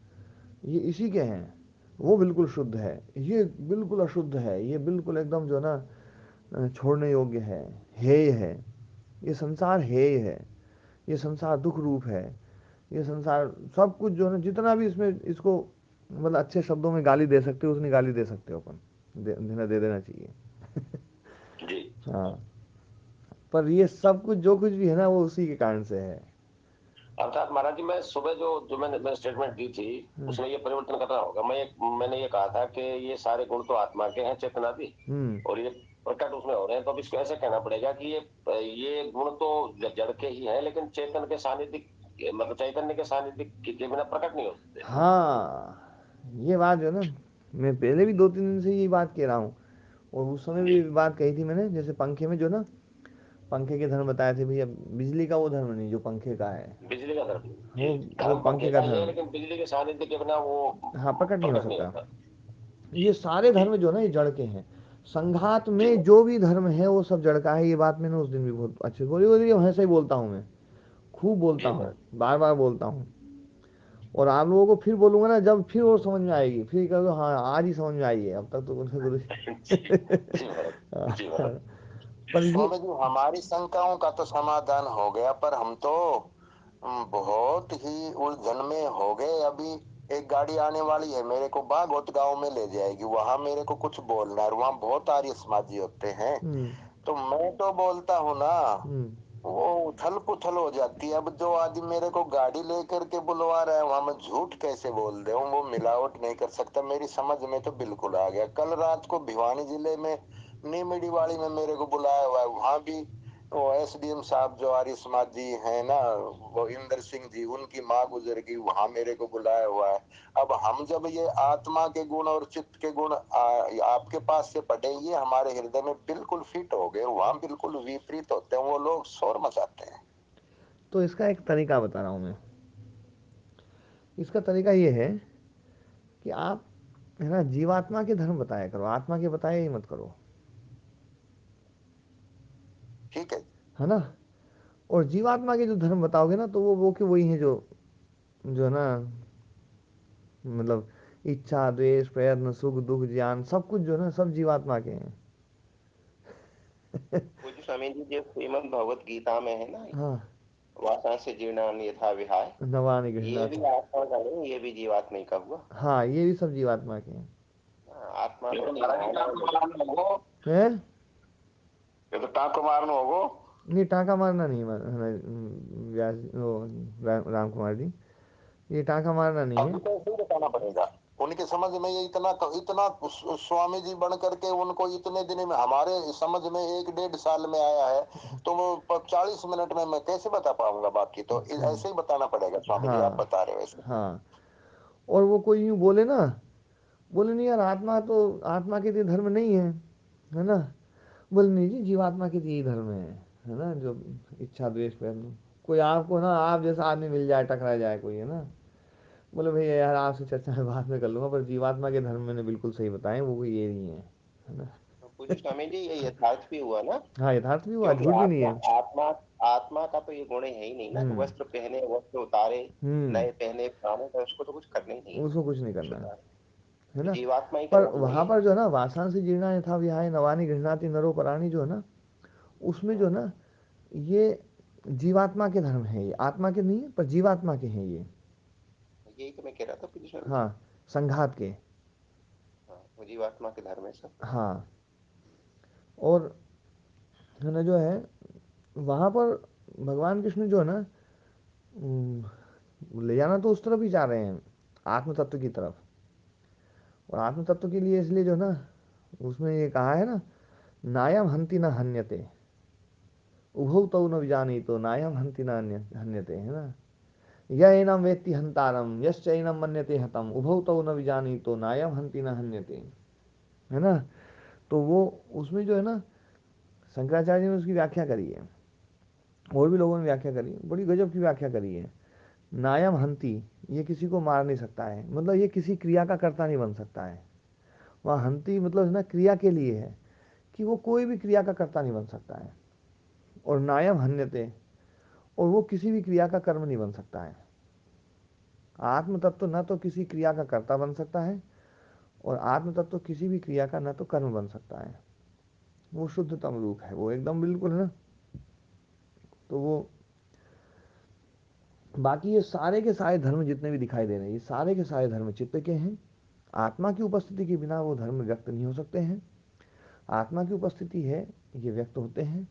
ये इसी के हैं। वो बिल्कुल शुद्ध है, ये बिल्कुल अशुद्ध है, ये बिल्कुल एकदम जो ना छोड़ने योग्य है, हेय है। ये संसार हेय है, ये संसार दुख रूप है, ये संसार सब कुछ जो है ना, जितना भी इसमें इसको मतलब अच्छे शब्दों में गाली दे सकते हो उतनी गाली दे सकते हो अपन, दे देना चाहिए। जी हाँ, पर ये सब कुछ जो कुछ भी है ना वो उसी के कारण से है। अर्थात महाराज जी मैं सुबह जो मैंने स्टेटमेंट दी थी हम्म। उसमें ये परिवर्तन करना होगा। मैंने ये कहा था कि ये सारे गुण तो आत्मा के हैं, चेतनादि, हम्म। और ये प्रकट उसमें हो रहे हैं, तो अब इसको ऐसे कहना पड़ेगा कि ये गुण तो जड़ के ही हैं, लेकिन चेतन के सानिध्य मतलब चैतन्य के सानिध्य के बिना प्रकट नहीं हो सकते। हाँ, ये बात जो है ना, मैं पहले भी 2-3 दिन से यही बात कह रहा हूँ। और उस समय भी बात कही थी मैंने, जैसे पंखे में जो ना पंखे के धर्म बताए थे भैया, बिजली का वो धर्म नहीं जो पंखे का है, बिजली का धर्म, वो वो धर्म पंखे पंखे का का ही है, धर्म, लेकिन बिजली के सानिध्य के बिना वो हाँ प्रकट नहीं हो प्रकट नहीं सकता। होता। ये सारे जी धर्म जो ना ये जड़ के हैं। संघात जी में जो भी धर्म है वो सब जड़ का है। ये बात मैंने उस दिन भी बहुत अच्छे बोली, बोली वैसे ही बोलता हूँ मैं, खूब बोलता जी हूँ, महाराज। बार बार बोलता हूँ। और आप लोगों को फिर बोलूंगा ना, जब फिर वो समझ में आएगी, फिर कहोगे हाँ आज ही समझ में आई है, अब तक तो गुरु गुरु जी जी महाराज, जी महाराज। पर ये स्वामी जी हमारी शंकाओं का तो समाधान हो गया, पर हम तो बहुत ही उलझन में हो गए। अभी एक गाड़ी आने वाली है, मेरे को बागोत गांव में ले जाएगी, वहां मेरे को कुछ बोलना है, और वहां बहुत आर्य समाजी होते हैं। हम्म तो मैं तो बोलता हूँ ना, हम्म वो उथल पुथल हो जाती है। अब जो आदमी मेरे को गाड़ी लेकर के बुलवा रहा है, वहां मैं झूठ कैसे बोल दे, वो मिलावट नहीं कर सकता। मेरी समझ में तो बिल्कुल आ गया। कल रात को भिवानी जिले में नीमिडी वाली में मेरे को बुलाया हुआ है, वहां भी वो एसडीएम साहब जो आर्य समाजी है ना, वो इंदर सिंह जी, उनकी माँ गुजर गई, वहां मेरे को बुलाया हुआ है। अब हम जब ये आत्मा के गुण और चित्त के गुण आपके पास से पढ़े, ये हमारे हृदय में बिल्कुल फिट हो गए, वहां बिल्कुल विपरीत होते हैं, वो लोग शोर मचाते हैं। तो इसका एक तरीका बता रहा हूँ मैं। इसका तरीका ये है कि आप है ना जीवात्मा के धर्म बताया करो, आत्मा के बताया ही मत करो, ठीक है। है ना। और जीवात्मा के जो धर्म बताओगे ना, तो वो के वही है जो जो है ना, मतलब इच्छा द्वेष प्रयत्न सुख दुख ज्ञान सब कुछ जो है ना, सब जीवात्मा के हैं। पूज्य स्वामी जी, जो श्रीमद् भगवत गीता में है ना, हाँ, वासना से जीर्णानि यथा विहाय, नवानि ये गृह्णाति। भी आत्मा का नहीं, ये भी जीवात्मा ही का हुआ। हाँ, ये भी सब जीवात्मा के हैं। हाँ, आत्मा ये को तो तो महाराज जी मानना टाँको है। मारनो होगो, हैं? ये तो टाँको मारनो होगो। नहीं, टाँका मारना नहीं व्यास राम कुमार जी, ये टाँका मारना नहीं है। अभी तो ऐसे ही बताना पड़ेगा। उनके समझ में ये इतना इतना स्वामी जी बन करके उनको इतने दिन में, हमारे समझ में 1-1.5 साल में आया है, तो वो 40 मिनट में मैं कैसे बता पाऊंगा? बाकी तो ऐसे ही बताना पड़ेगा स्वामी जी, आप हाँ बता रहे हो ऐसे। हाँ। और वो कोई यूं बोले ना, बोले नहीं यार आत्मा तो, आत्मा के लिए धर्म नहीं है ना। बोले नहीं जी, जीवात्मा के लिए धर्म है ना, जो इच्छा द्वेष प्रयत्न। कोई आपको ना, आप जैसा आदमी मिल जाए, टकरा जाए कोई, है ना, बोले भैया यार आपसे चर्चा मैं बाद में कर लूंगा, पर जीवात्मा के धर्म मैंने बिल्कुल सही बताए, वो कोई ये नहीं है ना। तो पूज्य स्वामी जी, ये यथार्थ भी हुआ ना, हाँ, यथार्थ भी हुआ, क्योंकि झूठ भी नहीं आत्मा है। आत्मा आत्मा का तो ये गुण है ही नहीं ना कि हम्म वस्त्र पहने वस्त्र उतारे, हम्म नए पहने पुराने, तो उसको तो कुछ करना ही नहीं है। उसको कुछ नहीं करना शुद्ध है तो ना। जीवात्मा ही का पर धर्म वहां ये पर जो है ना, वासना से जीर्णा यथा विहाय नवानि गृह्णाति नरो पराणी, जो है ना, उसमें है। जो है ना, ये जीवात्मा के धर्म है, ये आत्मा के नहीं है, पर जीवात्मा के हैं ये। यही तो मैं कह रहा था पूज्य स्वामी हाँ, जी। संघात के। हाँ, वो जीवात्मा के धर्म है सब। हाँ, और है ना जो है, वहां पर भगवान कृष्ण जो है ना, ले जाना तो उस तरफ ही जा रहे हैं, आत्म तत्व की तरफ। और आत्म तत्व के लिए इसलिए जो है ना, उसमें ये कहा है ना, नायम हंति न हन्यते, उभौ तौ न विजानीतो नायम हंति न हन्यते, है ना। य एनम वेत्ति हंतारम यश्च एनम मन्यते हतम उभौ तौ न विजानीतो नायम हंति न हन्यते, है ना। तो वो उसमें जो है ना, शंकराचार्य ने उसकी व्याख्या करी है, और भी लोगों ने व्याख्या करी है, बड़ी गजब की व्याख्या करी है। नायम हंति, ये किसी को मार नहीं सकता है, मतलब ये किसी क्रिया का कर्ता नहीं बन सकता है। वहाँ हंति मतलब है ना, क्रिया के लिए है, कि वो कोई भी क्रिया का कर्ता नहीं बन सकता है। और नायम हन्यते, और वो किसी भी क्रिया का कर्म नहीं बन सकता है। आत्म तत्व न तो किसी क्रिया का कर्ता बन सकता है, और आत्म तत्व किसी भी क्रिया का न तो कर्म बन सकता है। वो शुद्धतम रूप है, वो एकदम बिल्कुल है ना। तो वो बाकी ये सारे के सारे धर्म जितने भी दिखाई दे रहे हैं, ये सारे के सारे धर्म चित्त के हैं। आत्मा की उपस्थिति के बिना वो धर्म व्यक्त नहीं हो सकते हैं। आत्मा की उपस्थिति है, ये व्यक्त होते हैं।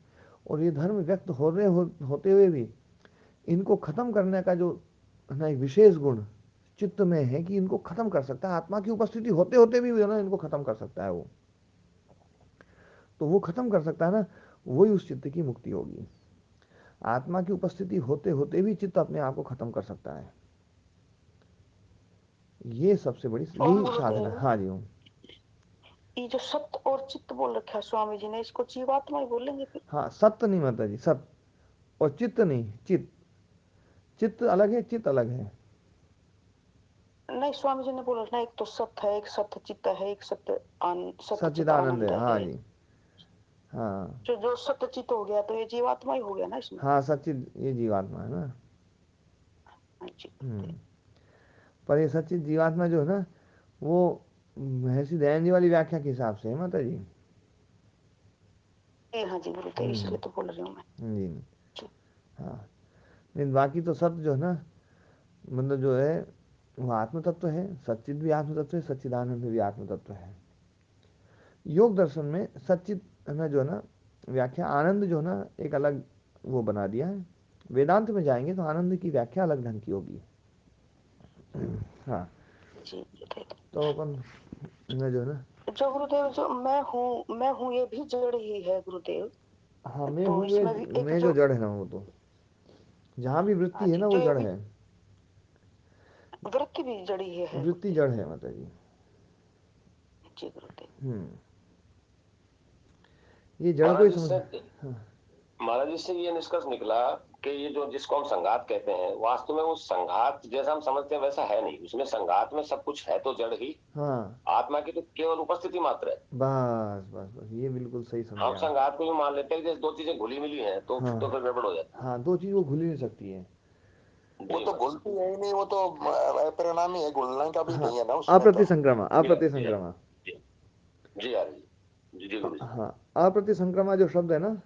और ये धर्म व्यक्त होते हुए भी इनको खत्म करने का जो है ना एक विशेष गुण चित्त में है, कि इनको खत्म कर सकता है। आत्मा की उपस्थिति होते होते भी जो है ना, इनको खत्म कर सकता है वो। तो वो खत्म कर सकता है ना, वही उस चित्त की मुक्ति होगी। आत्मा की उपस्थिति होते होते भी चित्त अपने आप को खत्म कर सकता है। ये सबसे बड़ी यही साधना। हाँ जी हूँ। ये जो सत्य और चित्त बोल रखा है स्वामी जी ने, इसको जीवात्मा ही बोलेंगे फिर? हाँ, सत्य नहीं माता जी, सत्य और चित्त नहीं, चित्त। चित्त अलग है, चित्त अलग है। नहीं, स्वामी जी ने बोला ना, एक तो सत्य है, एक सत्य चित्त है, एक सत्य चित्त सच्चिदानंद आनंद है, हाँ है। जी, हाँ। जो जो सत्य चित्त हो गया तो ये जीवात्मा ही हो गया ना इसमें। हाँ, सच्चिद ये जीवात्मा है ना। हाँ जी। पर ये सच्चिद जीवात्मा जो है ना, वो महर्षि दयानंद जी वाली व्याख्या के हिसाब से है माता जी। हाँ जी गुरुदेव, हम्म इसलिए तो बोल रही हूँ मैं। जी। जी। हाँ, लेकिन बाकी तो सब जो है ना, मतलब जो है वो आत्म तत्व है। सच्चिद भी आत्म तत्व है, सच्चिदानंद भी आत्म तत्व है। योग दर्शन में सच्चिद है ना, जो है ना व्याख्या, आनंद जो है ना एक अलग वो बना दिया है। वेदांत में जाएंगे तो आनंद की व्याख्या अलग ढंग की होगी। हाँ, जी गुरुदेव। तो अपन में जो है ना, जो गुरुदेव, जो मैं हूँ ये भी जड़ ही है गुरुदेव। हाँ मैं तो हूँ, इसमें भी एक मैं जो जो, जड़ है ना, वो तो जहाँ भी हाँ वृत्ति है जी, ना वो जो ये जड़ भी है। वृत्ति भी जड़ी है वृत्ति गुरुदेव। जड़ है माता जी। जी गुरुदेव। हम्म, ये जड़ को ही महाराज समझ। इससे हाँ, महाराज इससे ये निष्कर्ष निकला कि ये जो जिसको हम संघात कहते हैं, वास्तव में वो संघात जैसा हम समझते हैं वैसा है नहीं। उसमें संघात में सब कुछ है तो जड़ ही, हाँ, आत्मा की तो केवल उपस्थिति मात्र है। बस बस बस, ये बिल्कुल सही समझे हम आप। संघात को भी मान लेते हैं कि जैसे दो चीजें घुली मिली हैं तो हाँ, फिर गड़बड़ हो जाती हाँ, दो चीज वो घुल ही नहीं सकती है। है। वो जी तो महाराज। घुलती है ही नहीं, वो तो परिणामी है, घुलने का भी हाँ, नहीं है ना उसमें तो। अप्रतिसंक्रमा, जी जी अप्रतिसंक्रमा। जी जी यार जी जी गुरु जी। हाँ, अप्रतिसंक्रमा जो शब्द है ना,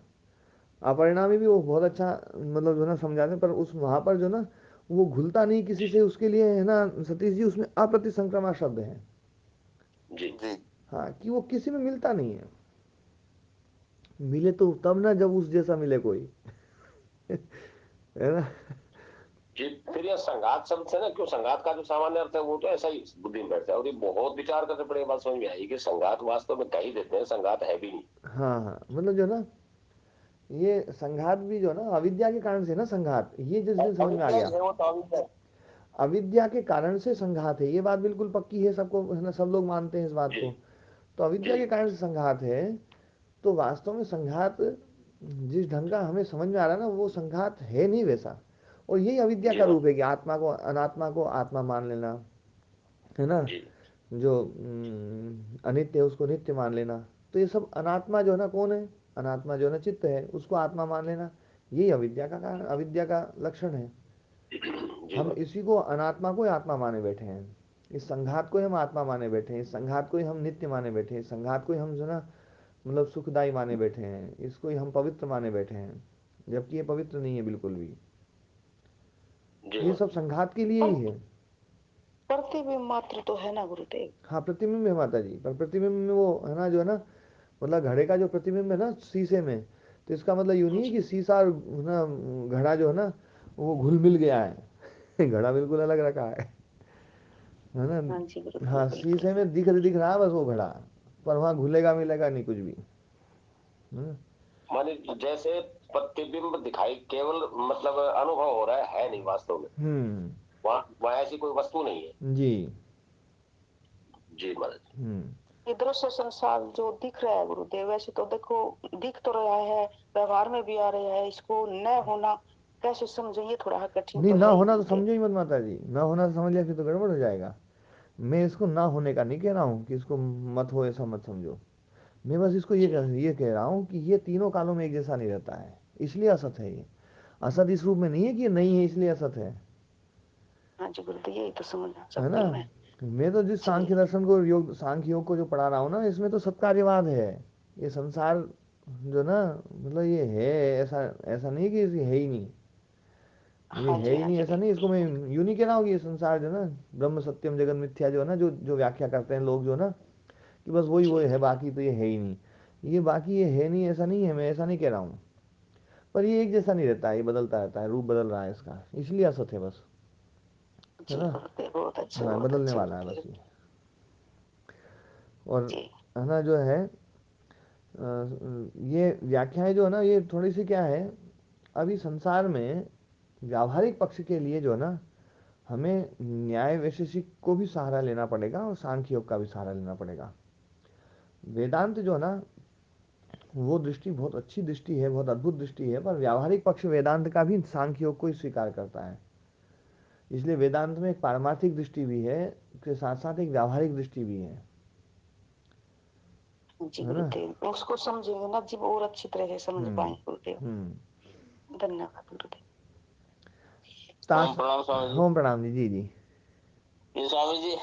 अपरिणामी भी वो बहुत अच्छा मतलब जो है ना समझाते हैं, पर उस वहां पर जो ना वो घुलता नहीं किसी से, उसके लिए है ना सतीश जी, उसमें अप्रतिसंक्रमा शब्द है। जी जी। हाँ, कि वो किसी में मिलता नहीं है। मिले तो तब ना जब उस जैसा मिले कोई। है ना। जी। फिर यह संघात शब्द से ना, क्यों संघात का जो सामान्य अर्थ है वो तो ऐसा ही बुद्धि में बैठता है, और ये बहुत विचार करने पड़े, बात समझ में आई कि संघात वास्तव में कह ही देते हैं, संघात है भी नहीं। हाँ, हाँ, मतलब जो ना ये संघात भी जो ना अविद्या के कारण से ना, संघात ये जिस दिन समझ में आ अविद्या गया, ही है वो तो, अविद्या। अविद्या के कारण से संघात है, ये बात बिल्कुल पक्की है, सबको है ना, सब लोग मानते हैं इस बात जी को। तो अविद्या जी के कारण से संघात है। तो वास्तव में संघात जिस ढंग का हमें समझ में आ रहा है ना, वो संघात है नहीं वैसा। और यही अविद्या जी का रूप महाराज। है कि आत्मा को अनात्मा को आत्मा मान लेना, है ना। जी जो अनित्य है उसको नित्य मान लेना। तो ये सब अनात्मा जो है ना, कौन है? अनात्मा जो है ना चित्त है, उसको आत्मा मान लेना। यही अविद्या का कारण, अविद्या का लक्षण है। जी हम महाराज। इसी को अनात्मा को ही आत्मा माने बैठे हैं। इस संघात को ही हम आत्मा माने बैठे हैं, इस संघात को ही हम नित्य माने बैठे हैं, इस संघात को ही हम जो ना मतलब सुखदाई माने बैठे हैं, इसको ही हम पवित्र माने बैठे हैं, जबकि ये पवित्र नहीं है बिल्कुल भी। जी ये महाराज। सब संघात के लिए पर ही है। प्रतिबिंब मात्र तो है ना गुरुदेव। हाँ, प्रतिबिंब है माता जी, पर प्रतिबिंब में वो है ना, जो है ना मतलब घड़े का जो प्रतिबिंब है ना शीशे में, तो इसका मतलब यूं नहीं है जी। कि शीशा और ना घड़ा जो है ना वो घुल मिल गया है। घड़ा बिल्कुल अलग रखा है हाँ जी ना। गुरुदेव, हाँ, बिल्कुल। शीशे में दिख रहा है बस वो घड़ा, पर वहां घुलेगा मिलेगा नहीं कुछ भी, है ना? माने जैसे प्रतिबिंब दिखाई केवल मतलब अनुभव हो रहा है नहीं वास्तव में। हम्म, वहाँ वहाँ ऐसी कोई वस्तु नहीं है। जी। जी महाराज। ये दृश्य संसार जो दिख रहा है गुरुदेव, वैसे तो देखो दिख तो रहा है, व्यवहार में भी आ रहा है, इसको न होना कैसे समझे, ये थोड़ा कठिन नहीं, तो ना है ही होना तो गुरुदेव। समझो ही मत माता जी, ना होना तो समझ लिया फिर तो गड़बड़ हो जाएगा। मैं इसको ना होने का नहीं कह रहा हूँ कि इसको मत हो, ऐसा मत समझो। मैं बस इसको जी। ये कह रहा हूँ कि ये तीनों कालों में एक जैसा नहीं रहता है, इसलिए असत है ये। असत इस रूप में नहीं है कि ये नहीं है इसलिए असत हाँ जी गुरुदेव, यही तो समझना है ना। चाहती हूँ मैं। मैं तो जिस जी। सांख्य दर्शन को, योग सांख्य योग को जो पढ़ा रहा हूँ ना, इसमें तो सत्कार्यवाद है। ये संसार जो ना मतलब ये है, ऐसा ऐसा नहीं कि ये है ही नहीं। ये हाँ है जी, ही हाँ नहीं जी, ऐसा नहीं, बिल्कुल। इसको मैं यूं नहीं कह रहा हूँ कि ये संसार जो ना ब्रह्म सत्यम जगत मिथ्या जो है ना, जो जो व्याख्या करते हैं लोग जो ना, कि बस वही जी। वो है, बाकी तो ये है ही नहीं। ये बाकी ये है नहीं ऐसा नहीं है, मैं ऐसा नहीं कह रहा हूँ। पर ये एक जैसा नहीं रहता है, ये बदलता रहता है, रूप बदल रहा है इसका, इसलिए असत है बस, है जी ना। गुरुदेव, बहुत अच्छे, हाँ, बहुत बदलने अच्छे वाला है बस गुरुदेव। ये। और जी। है ना जो है ये व्याख्याएं जो है ना, ये थोड़ी सी क्या है, अभी संसार में व्यावहारिक पक्ष के लिए जो है ना, हमें न्याय वैशेषिक को भी सहारा लेना पड़ेगा और सांख्य योग का भी सहारा लेना पड़ेगा। वेदांत जो है ना, वो दृष्टि बहुत अच्छी दृष्टि है, बहुत अद्भुत दृष्टि है, पर व्यावहारिक पक्ष वेदांत का भी सांख्य योग को ही स्वीकार करता है। इसलिए वेदांत में एक पारमार्थिक दृष्टि भी है, के साथ साथ एक व्यावहारिक दृष्टि भी जी है ना। गुरुदेव, उसको समझेंगे ना जी और अच्छी तरह से समझ पाएंगे गुरुदेव। धन्यवाद गुरुदेव। ओम प्रणाम स्वामी जी। ओम प्रणाम जी। जी जी। जी स्वामी जी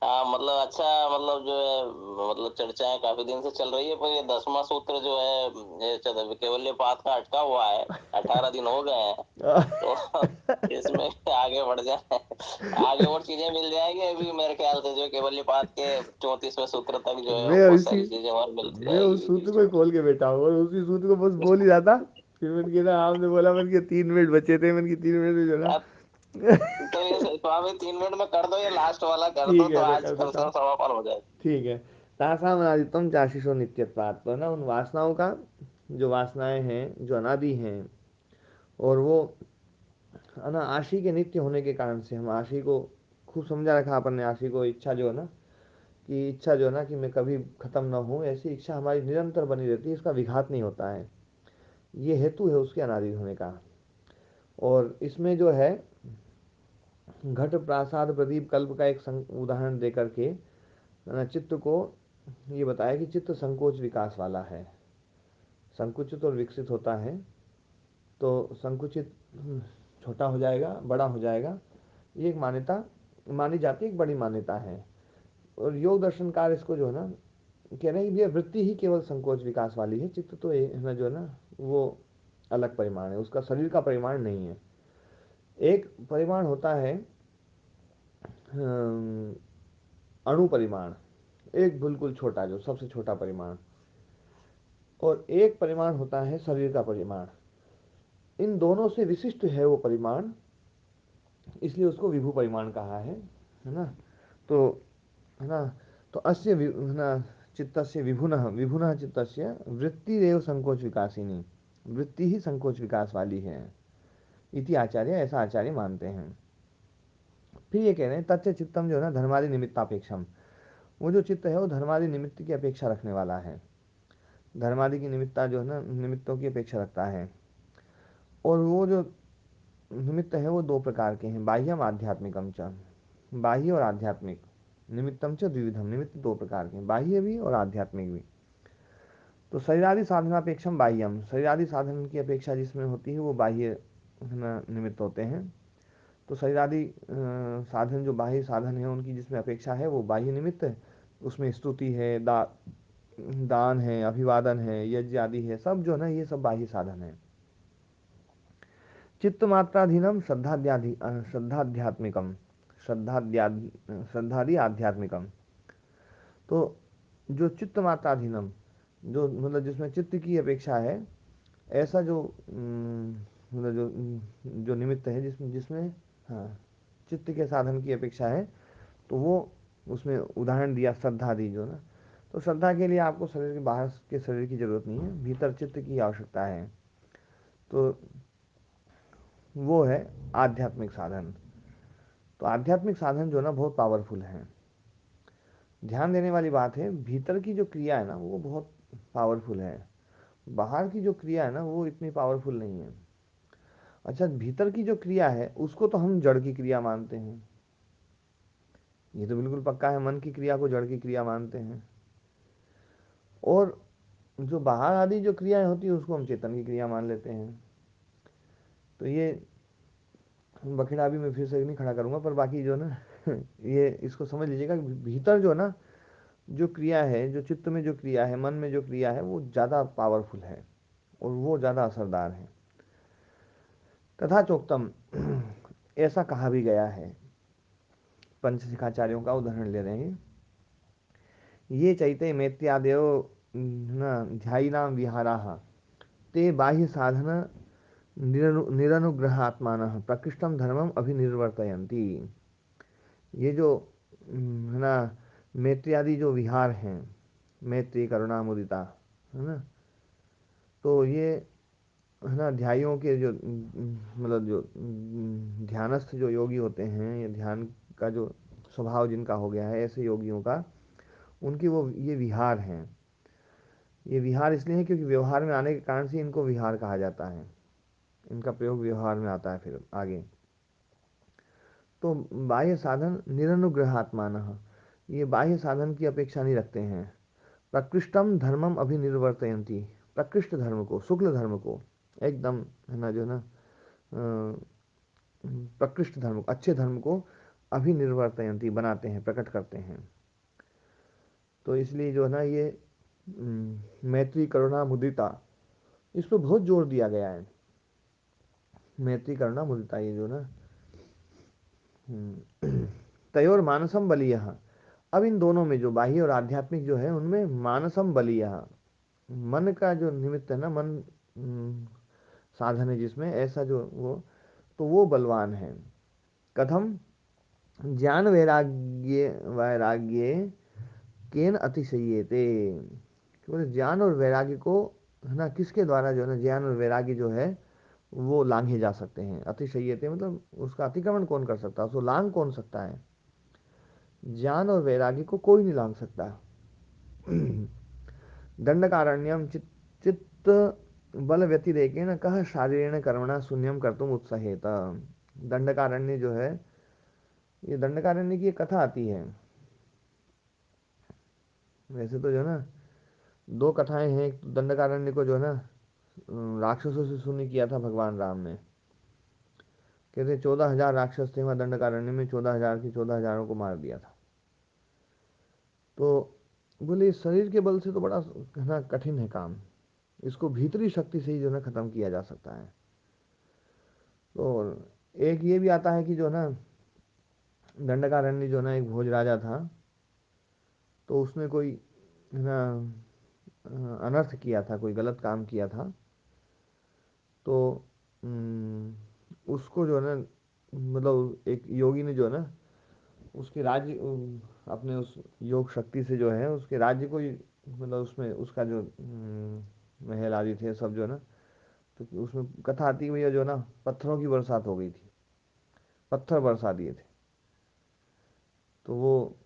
हाँ मतलब अच्छा, मतलब जो है मतलब चर्चाएं काफी दिन से चल रही है, पर ये 10वां सूत्र जो है ये केवल्य पात का अटका हुआ है, 18 दिन हो गए हैं, तो इसमें आगे बढ़ जाए, आगे और चीजें मिल जाएंगी अभी मेरे ख्याल से, जो केवल्य पात के 34वें सूत्र तक जो है मैं बहुत उसी सारी चीजें और मिलती मैं उस जाएगी सूत्र बीच को ही में। खोल के बैठा हूँ और उसी सूत्र को बस बोल ही रहा था। फिर मैंने कहा ना, आपने बोला, मैंने कहा 3 मिनट बचे थे, मैंने कहा 3 मिनट में जो ना। अब तो ये स्वामी 3 मिनट में कर दो, ये लास्ट वाला कर दो ठीक तो है, मैं आज कर कल देता से हूँ। समापन हो जाए। ठीक है। तासाम अनादितम चाशिषो नित्यत्वात्, तो ना उन वासनाओं का, जो वासनाएं हैं जो अनादि हैं, और वो है ना आशी के नित्य होने के कारण से, हम आशी को खूब समझा रखा अपन ने। आशी को, इच्छा जो है ना, कि इच्छा जो है ना कि मैं कभी खत्म ना हूँ, ऐसी इच्छा हमारी निरंतर बनी रहती है, इसका विघात नहीं होता है। ये हेतु है उसके अनादि होने का। और इसमें जो है घट प्रासाद प्रदीप कल्प का एक उदाहरण दे करके चित्त को ये बताया कि चित्त संकोच विकास वाला है, संकुचित और विकसित होता है। तो संकुचित छोटा हो जाएगा, बड़ा हो जाएगा, ये एक मान्यता मानी जाती है, एक बड़ी मान्यता है। और योग दर्शनकार इसको जो है ना कह रहे हैं कि ये वृत्ति ही केवल संकोच विकास वाली है, चित्त तो है ना जो है ना वो अलग परिमाण है, उसका शरीर का परिमाण नहीं है। एक परिमाण होता है अणु परिमाण, एक बिल्कुल छोटा, जो सबसे छोटा परिमाण, और एक परिमाण होता है शरीर का परिमाण। इन दोनों से विशिष्ट है वो परिमाण, इसलिए उसको विभु परिमाण कहा है ना। तो है ना, तो अस्य है ना चित्तस्य विभुनः विभुनः चित्तस्य वृत्तिरेव संकोच विकासिनी, वृत्ति ही संकोच विकास वाली है, इति आचार्य, ऐसा आचार्य मानते हैं। फिर ये कह रहे हैं तच्च चित्तम जो है ना धर्मादि निमित्तापेक्षम, वो जो चित्त है वो धर्मादि निमित्त की अपेक्षा रखने वाला है, धर्मादि की निमित्ता जो है ना निमित्तों की अपेक्षा रखता है। और वो जो निमित्त है वो 2 प्रकार के हैं, बाह्यम आध्यात्मिकम च, बाह्य और आध्यात्मिक, निमित्तम च द्विविधम, निमित्त 2 प्रकार के हैं, बाह्य भी और आध्यात्मिक भी। तो शरीरादि साधनापेक्षम बाह्यम, शरीरादि साधन की अपेक्षा जिसमें होती है वो बाह्य निमित्त होते हैं। तो शरीरादि साधन जो बाह्य साधन है उनकी जिसमें अपेक्षा है वो बाह्य निमित्त है, उसमें स्तुति है, दान है, अभिवादन है, यज्ञ आदि है, सब जो है ना ये सब बाह्य साधन है। चित्त मात्राधीनम श्रद्धाध्यात्मिकम, श्रद्धादि आध्यात्मिकम। तो जो चित्त मात्राधीनम, जो मतलब जिसमें चित्त की अपेक्षा है, ऐसा जो मतलब जो निमित्त है जिसमें जिसमें हाँ चित्त के साधन की अपेक्षा है, तो वो उसमें उदाहरण दिया श्रद्धादि जो ना। तो श्रद्धा के लिए आपको शरीर के बाहर के शरीर की जरूरत नहीं है, भीतर चित्त की आवश्यकता है। तो वो है आध्यात्मिक साधन। तो आध्यात्मिक साधन जो ना बहुत पावरफुल है। ध्यान देने वाली बात है, भीतर की जो क्रिया है ना वो बहुत पावरफुल है, बाहर की जो क्रिया है ना वो इतनी पावरफुल नहीं है। अच्छा, भीतर की जो क्रिया है उसको तो हम जड़ की क्रिया मानते हैं, ये तो बिल्कुल पक्का है, मन की क्रिया को जड़ की क्रिया मानते हैं। और जो बाहर आदि जो क्रियाएं होती है उसको हम चेतन की क्रिया मान लेते हैं। तो ये बखेड़ा भी मैं फिर से नहीं खड़ा करूंगा, पर बाकी जो ना ये इसको समझ लीजिएगा, भीतर जो ना जो क्रिया है, जो चित्त में जो क्रिया है, मन में जो क्रिया है, वो ज़्यादा पावरफुल है और वो ज़्यादा असरदार है। तथा चोक्तम, ऐसा कहा भी गया है, पंचशिखाचार्यों का उदाहरण ले रहे हैं ये, चैते मैत्यादेव न ध्यायिनाम विहाराः ते बाह्य साधन निरनुग्रहात्मानः प्रकृष्टम धर्मम अभिनिर्वर्तयन्ति। ये जो है ना मैत्री आदि जो विहार हैं, मैत्री करुणा मुदिता, है ना, तो ये है ना ध्याइयों के जो मतलब जो ध्यानस्थ जो योगी होते हैं, या ध्यान का जो स्वभाव जिनका हो गया है, ऐसे योगियों का उनकी वो ये विहार हैं। ये विहार इसलिए है क्योंकि व्यवहार में आने के कारण से इनको विहार कहा जाता है। इनका प्रयोग व्यवहार में आता है फिर आगे। तो बाह्य साधन निरनुग्रहात्मानः, ये बाह्य साधन की अपेक्षा नहीं रखते हैं। प्रकृष्टम धर्मम अभिनिर्वर्तयन्ति, प्रकृष्ट धर्म को, शुक्ल धर्म को एकदम, है ना, जो है ना प्रकृष्ट धर्म, अच्छे धर्म को अभिनिर्वर्तयन्ति, बनाते हैं, प्रकट करते हैं। तो इसलिए जो है ना ये मैत्री करुणा मुदिता, इस पर बहुत जोर दिया गया है। मैत्री करुणा मुदिता, ये जो ना तयोर मानसम बलीयः, अब इन दोनों में जो बाह्य और आध्यात्मिक जो है उनमें मानसम बलीयः, मन का जो निमित्त है ना, मन साधन है जिसमें, ऐसा जो वो, तो वो बलवान है। कथम, ज्ञान वैराग्य वैराग्य केन अतिशयेते, केवल ज्ञान और वैराग्य को, है ना, किसके द्वारा जो है ना ज्ञान और वैराग्य जो है वो लांघे जा सकते हैं। अतिशय्यते मतलब उसका अतिक्रमण कौन कर सकता है, उसको लांघ कौन सकता है। ज्ञान और वैराग्य को कोई नहीं लांघ सकता। दंडकारण्यम चित्त बल व्यतिरेकेण कह शारीरेण कर्मणा शून्यम कर्तुम उत्साहेत। दंडकारण्य जो है, ये दंडकारण्य की एक कथा आती है। वैसे तो जो है ना दो कथाएं हैं। एक तो दंडकारण्य को जो है ना राक्षसों से शून्य किया था भगवान राम ने। कहते 14,000 राक्षस थे वहाँ दंडकारण्य में, 14,000 के 14,000 को मार दिया था। तो बोले इस शरीर के बल से तो बड़ा, है ना, कठिन है काम, इसको भीतरी शक्ति से ही जो है ना खत्म किया जा सकता है। तो एक ये भी आता है कि जो है ना दंडकारण्य जो है ना एक भोज राजा था, तो उसने कोई, है ना, अनर्थ किया था, कोई गलत काम किया था। तो उसको जो है ना, मतलब एक योगी ने जो है ना उसके राज्य, अपने उस योग शक्ति से जो है उसके राज्य को ही, मतलब उसमें उसका जो महल आदि थे सब जो है ना, तो उसमें कथा आती है भैया जो है ना पत्थरों की बरसात हो गई थी, पत्थर बरसा दिए थे। तो वो,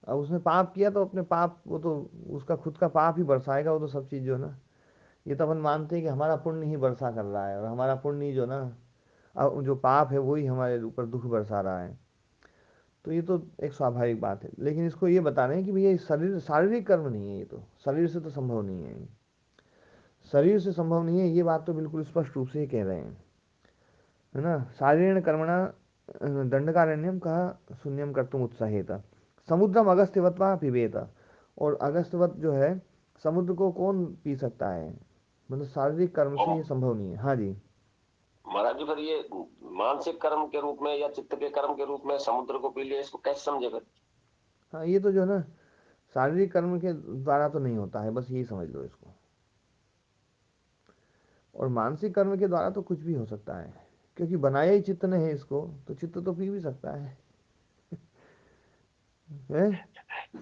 अब उसने पाप किया तो अपने पाप, वो तो उसका खुद का पाप ही बरसाएगा वो तो सब चीज़ जो है ना। ये तो अपन मानते हैं कि हमारा पुण्य ही वर्षा कर रहा है, और हमारा पुण्य ही जो ना, अब जो पाप है वही हमारे ऊपर दुख बरसा रहा है। तो ये तो एक स्वाभाविक बात है, लेकिन इसको ये बता रहे हैं कि भैया ये शरीर, शारीरिक कर्म नहीं है, ये तो शरीर से तो संभव नहीं है, शरीर से संभव नहीं है, ये बात तो बिल्कुल स्पष्ट रूप से ही कह रहे हैं, है ना। शारीरेण कर्मणा दंडकारण्यम कहा शून्यम कर्तुम उत्साहेत, समुद्रम अगस्त्यवत्वा पिबेत, और अगस्त्यवत जो है समुद्र को कौन पी सकता है, मतलब शारीरिक कर्म से ये संभव नहीं है। हाँ जी। महाराज जी, फिर ये मानसिक कर्म के रूप में या चित्त के कर्म के रूप में समुद्र को पी लिया, इसको कैसे समझे फिर? हाँ, ये तो जो है ना शारीरिक कर्म के द्वारा तो नहीं होता है, बस यही समझ लो इसको। और मानसिक कर्म के द्वारा तो कुछ भी हो सकता है, क्योंकि बनाया ही चित्त ने है इसको, तो चित्त तो पी भी सकता है?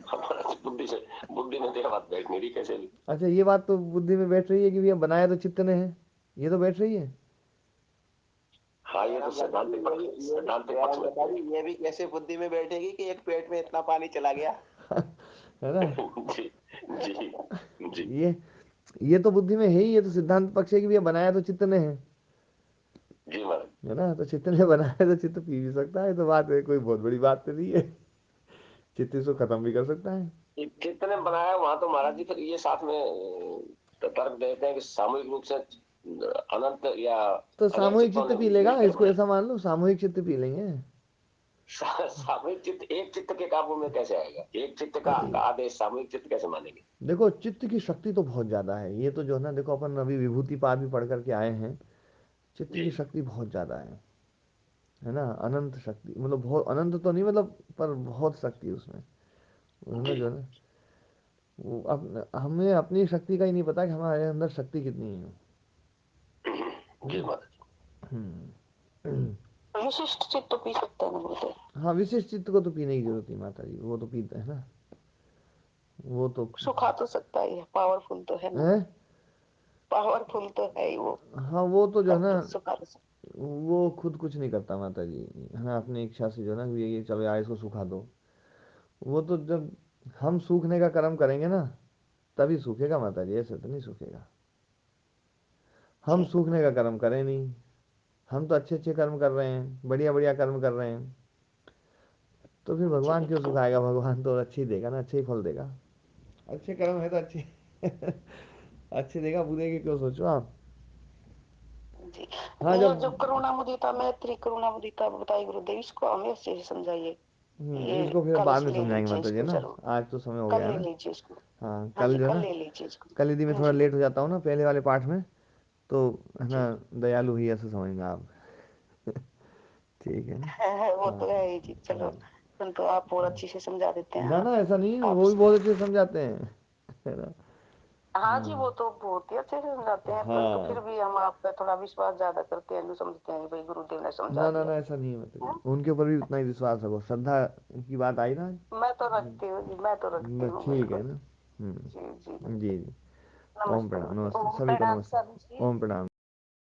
हमारा बुद्धि में तो यह बात बैठ नहीं रही कैसे भी। अच्छा, ये बात तो बुद्धि में बैठ रही है कि भैया बनाया तो चित्त ने है, ये तो बैठ रही है। हाँ, ये तो सैद्धांतिक पक्ष में। ये भी कैसे बुद्धि में बैठेगी कि एक पेट में इतना पानी चला गया। है ना। जी जी जी। ये तो बुद्धि में है ही, ये तो सिद्धांत पक्ष है कि भैया बनाया तो चित्त ने जी महाराज। है ना, तो चित्त ने बनाया तो चित्त पी भी सकता है, तो बात है कोई बहुत बड़ी बात तो नहीं है, चित्त इसको खत्म भी कर सकता है। चित्त ने बनाया वहां तो महाराज जी फिर ये साथ में तर्क देते हैं कि सामूहिक रूप से अनंत या तो अनेक सामूहिक चित्तों चित्त ने पी लेगा, मिलकर इसको बनाई। ऐसा मान लो सामूहिक चित्त पी लेंगे। सामूहिक चित्त एक चित्त के काबू में कैसे आएगा? एक चित्त का आदेश सामूहिक चित्त कैसे मानेंगे? देखो चित्त की शक्ति तो बहुत ज्यादा है, ये तो जो है ना, देखो अपन अभी विभूति पाद भी पढ़ करके आए हैं, चित्त की जी शक्ति बहुत ज्यादा है ना, अनंत शक्ति, मतलब बहुत अनंत तो नहीं, मतलब पर बहुत शक्ति उसमें, उसमें जी जो है ना वो हमें अपनी शक्ति का ही नहीं पता कि हमारे अंदर शक्ति कितनी है जी ना। महाराज। हम्म। विशिष्ट चित्त तो पी सकते हैं बोलते। हाँ, विशेष चित्त को तो पीने की जरूरत नहीं माता जी, वो तो पीते हैं ना, वो तो सुखा तो सकता ही है, पावरफुल तो है ना, है। पावरफुल तो है ही वो, हाँ, वो तो जो है ना तब सुखा तो सकता। वो खुद कुछ नहीं करता माता जी, है ना, अपनी इच्छा से जो है ना ये चलो यार इसको सुखा दो, वो तो जब हम सूखने का कर्म करेंगे ना तभी सूखेगा माता जी, ऐसे तो नहीं सूखेगा। हम जी सूखने का कर्म करें नहीं, हम तो अच्छे अच्छे कर्म कर रहे हैं, बढ़िया बढ़िया कर्म कर रहे हैं, तो फिर जी भगवान क्यों बिल्कुल। सुखाएगा? भगवान तो अच्छे ही देगा ना, अच्छे ही फल देगा। अच्छे कर्म है तो अच्छे अच्छे देगा, बुरे के क्यों सोचो आप। जी हाँ ये जब जो करुणा मुदिता मैत्री करुणा मुदिता बताई गुरुदेव, इसको हमें अच्छे से समझाइए। ये इसको फिर कल बाद से में ले समझाएंगे लीजिए माता जी इसको ना, जरूर। आज तो समय हो कल गया है ले ना। लीजिए इसको। हाँ हाँ कल जी जो है कल ना, ले लीजिए इसको। कल यदि मैं हाँ थोड़ा जी लेट हो जाता हूँ ना पहले वाले पाठ में, तो है ना, जी। दयालु ही ऐसे समझना आप। ठीक है ना। वो हाँ तो है ही जी, चलो। हाँ। तो आप और अच्छे से समझा देते हैं। ना हाँ ना ऐसा नहीं है, आप। वो भी बहुत अच्छे से समझाते हैं, है ना। हाँ जी हाँ वो तो बहुत ही अच्छे से समझाते हैं, परंतु फिर हाँ। भी हम आप पे थोड़ा विश्वास ज्यादा करते हैं, जो समझते हैं कि भाई गुरुदेव ने समझा ना ना दिया। ना ऐसा नहीं है माता जी, हाँ? उनके ऊपर भी उतना ही विश्वास रखो, श्रद्धा की बात आई ना। मैं तो रखती हूँ जी, मैं तो रखती बस हूँ ठीक है बिल्कुल। ना। जी जी जी बिल्कुल। जी। ओम नमस्ते प्रणाम, गुरुदेव। नमस्ते ओम सभी को प्रणाम नमस्ते। सर जी। ओम प्रणाम।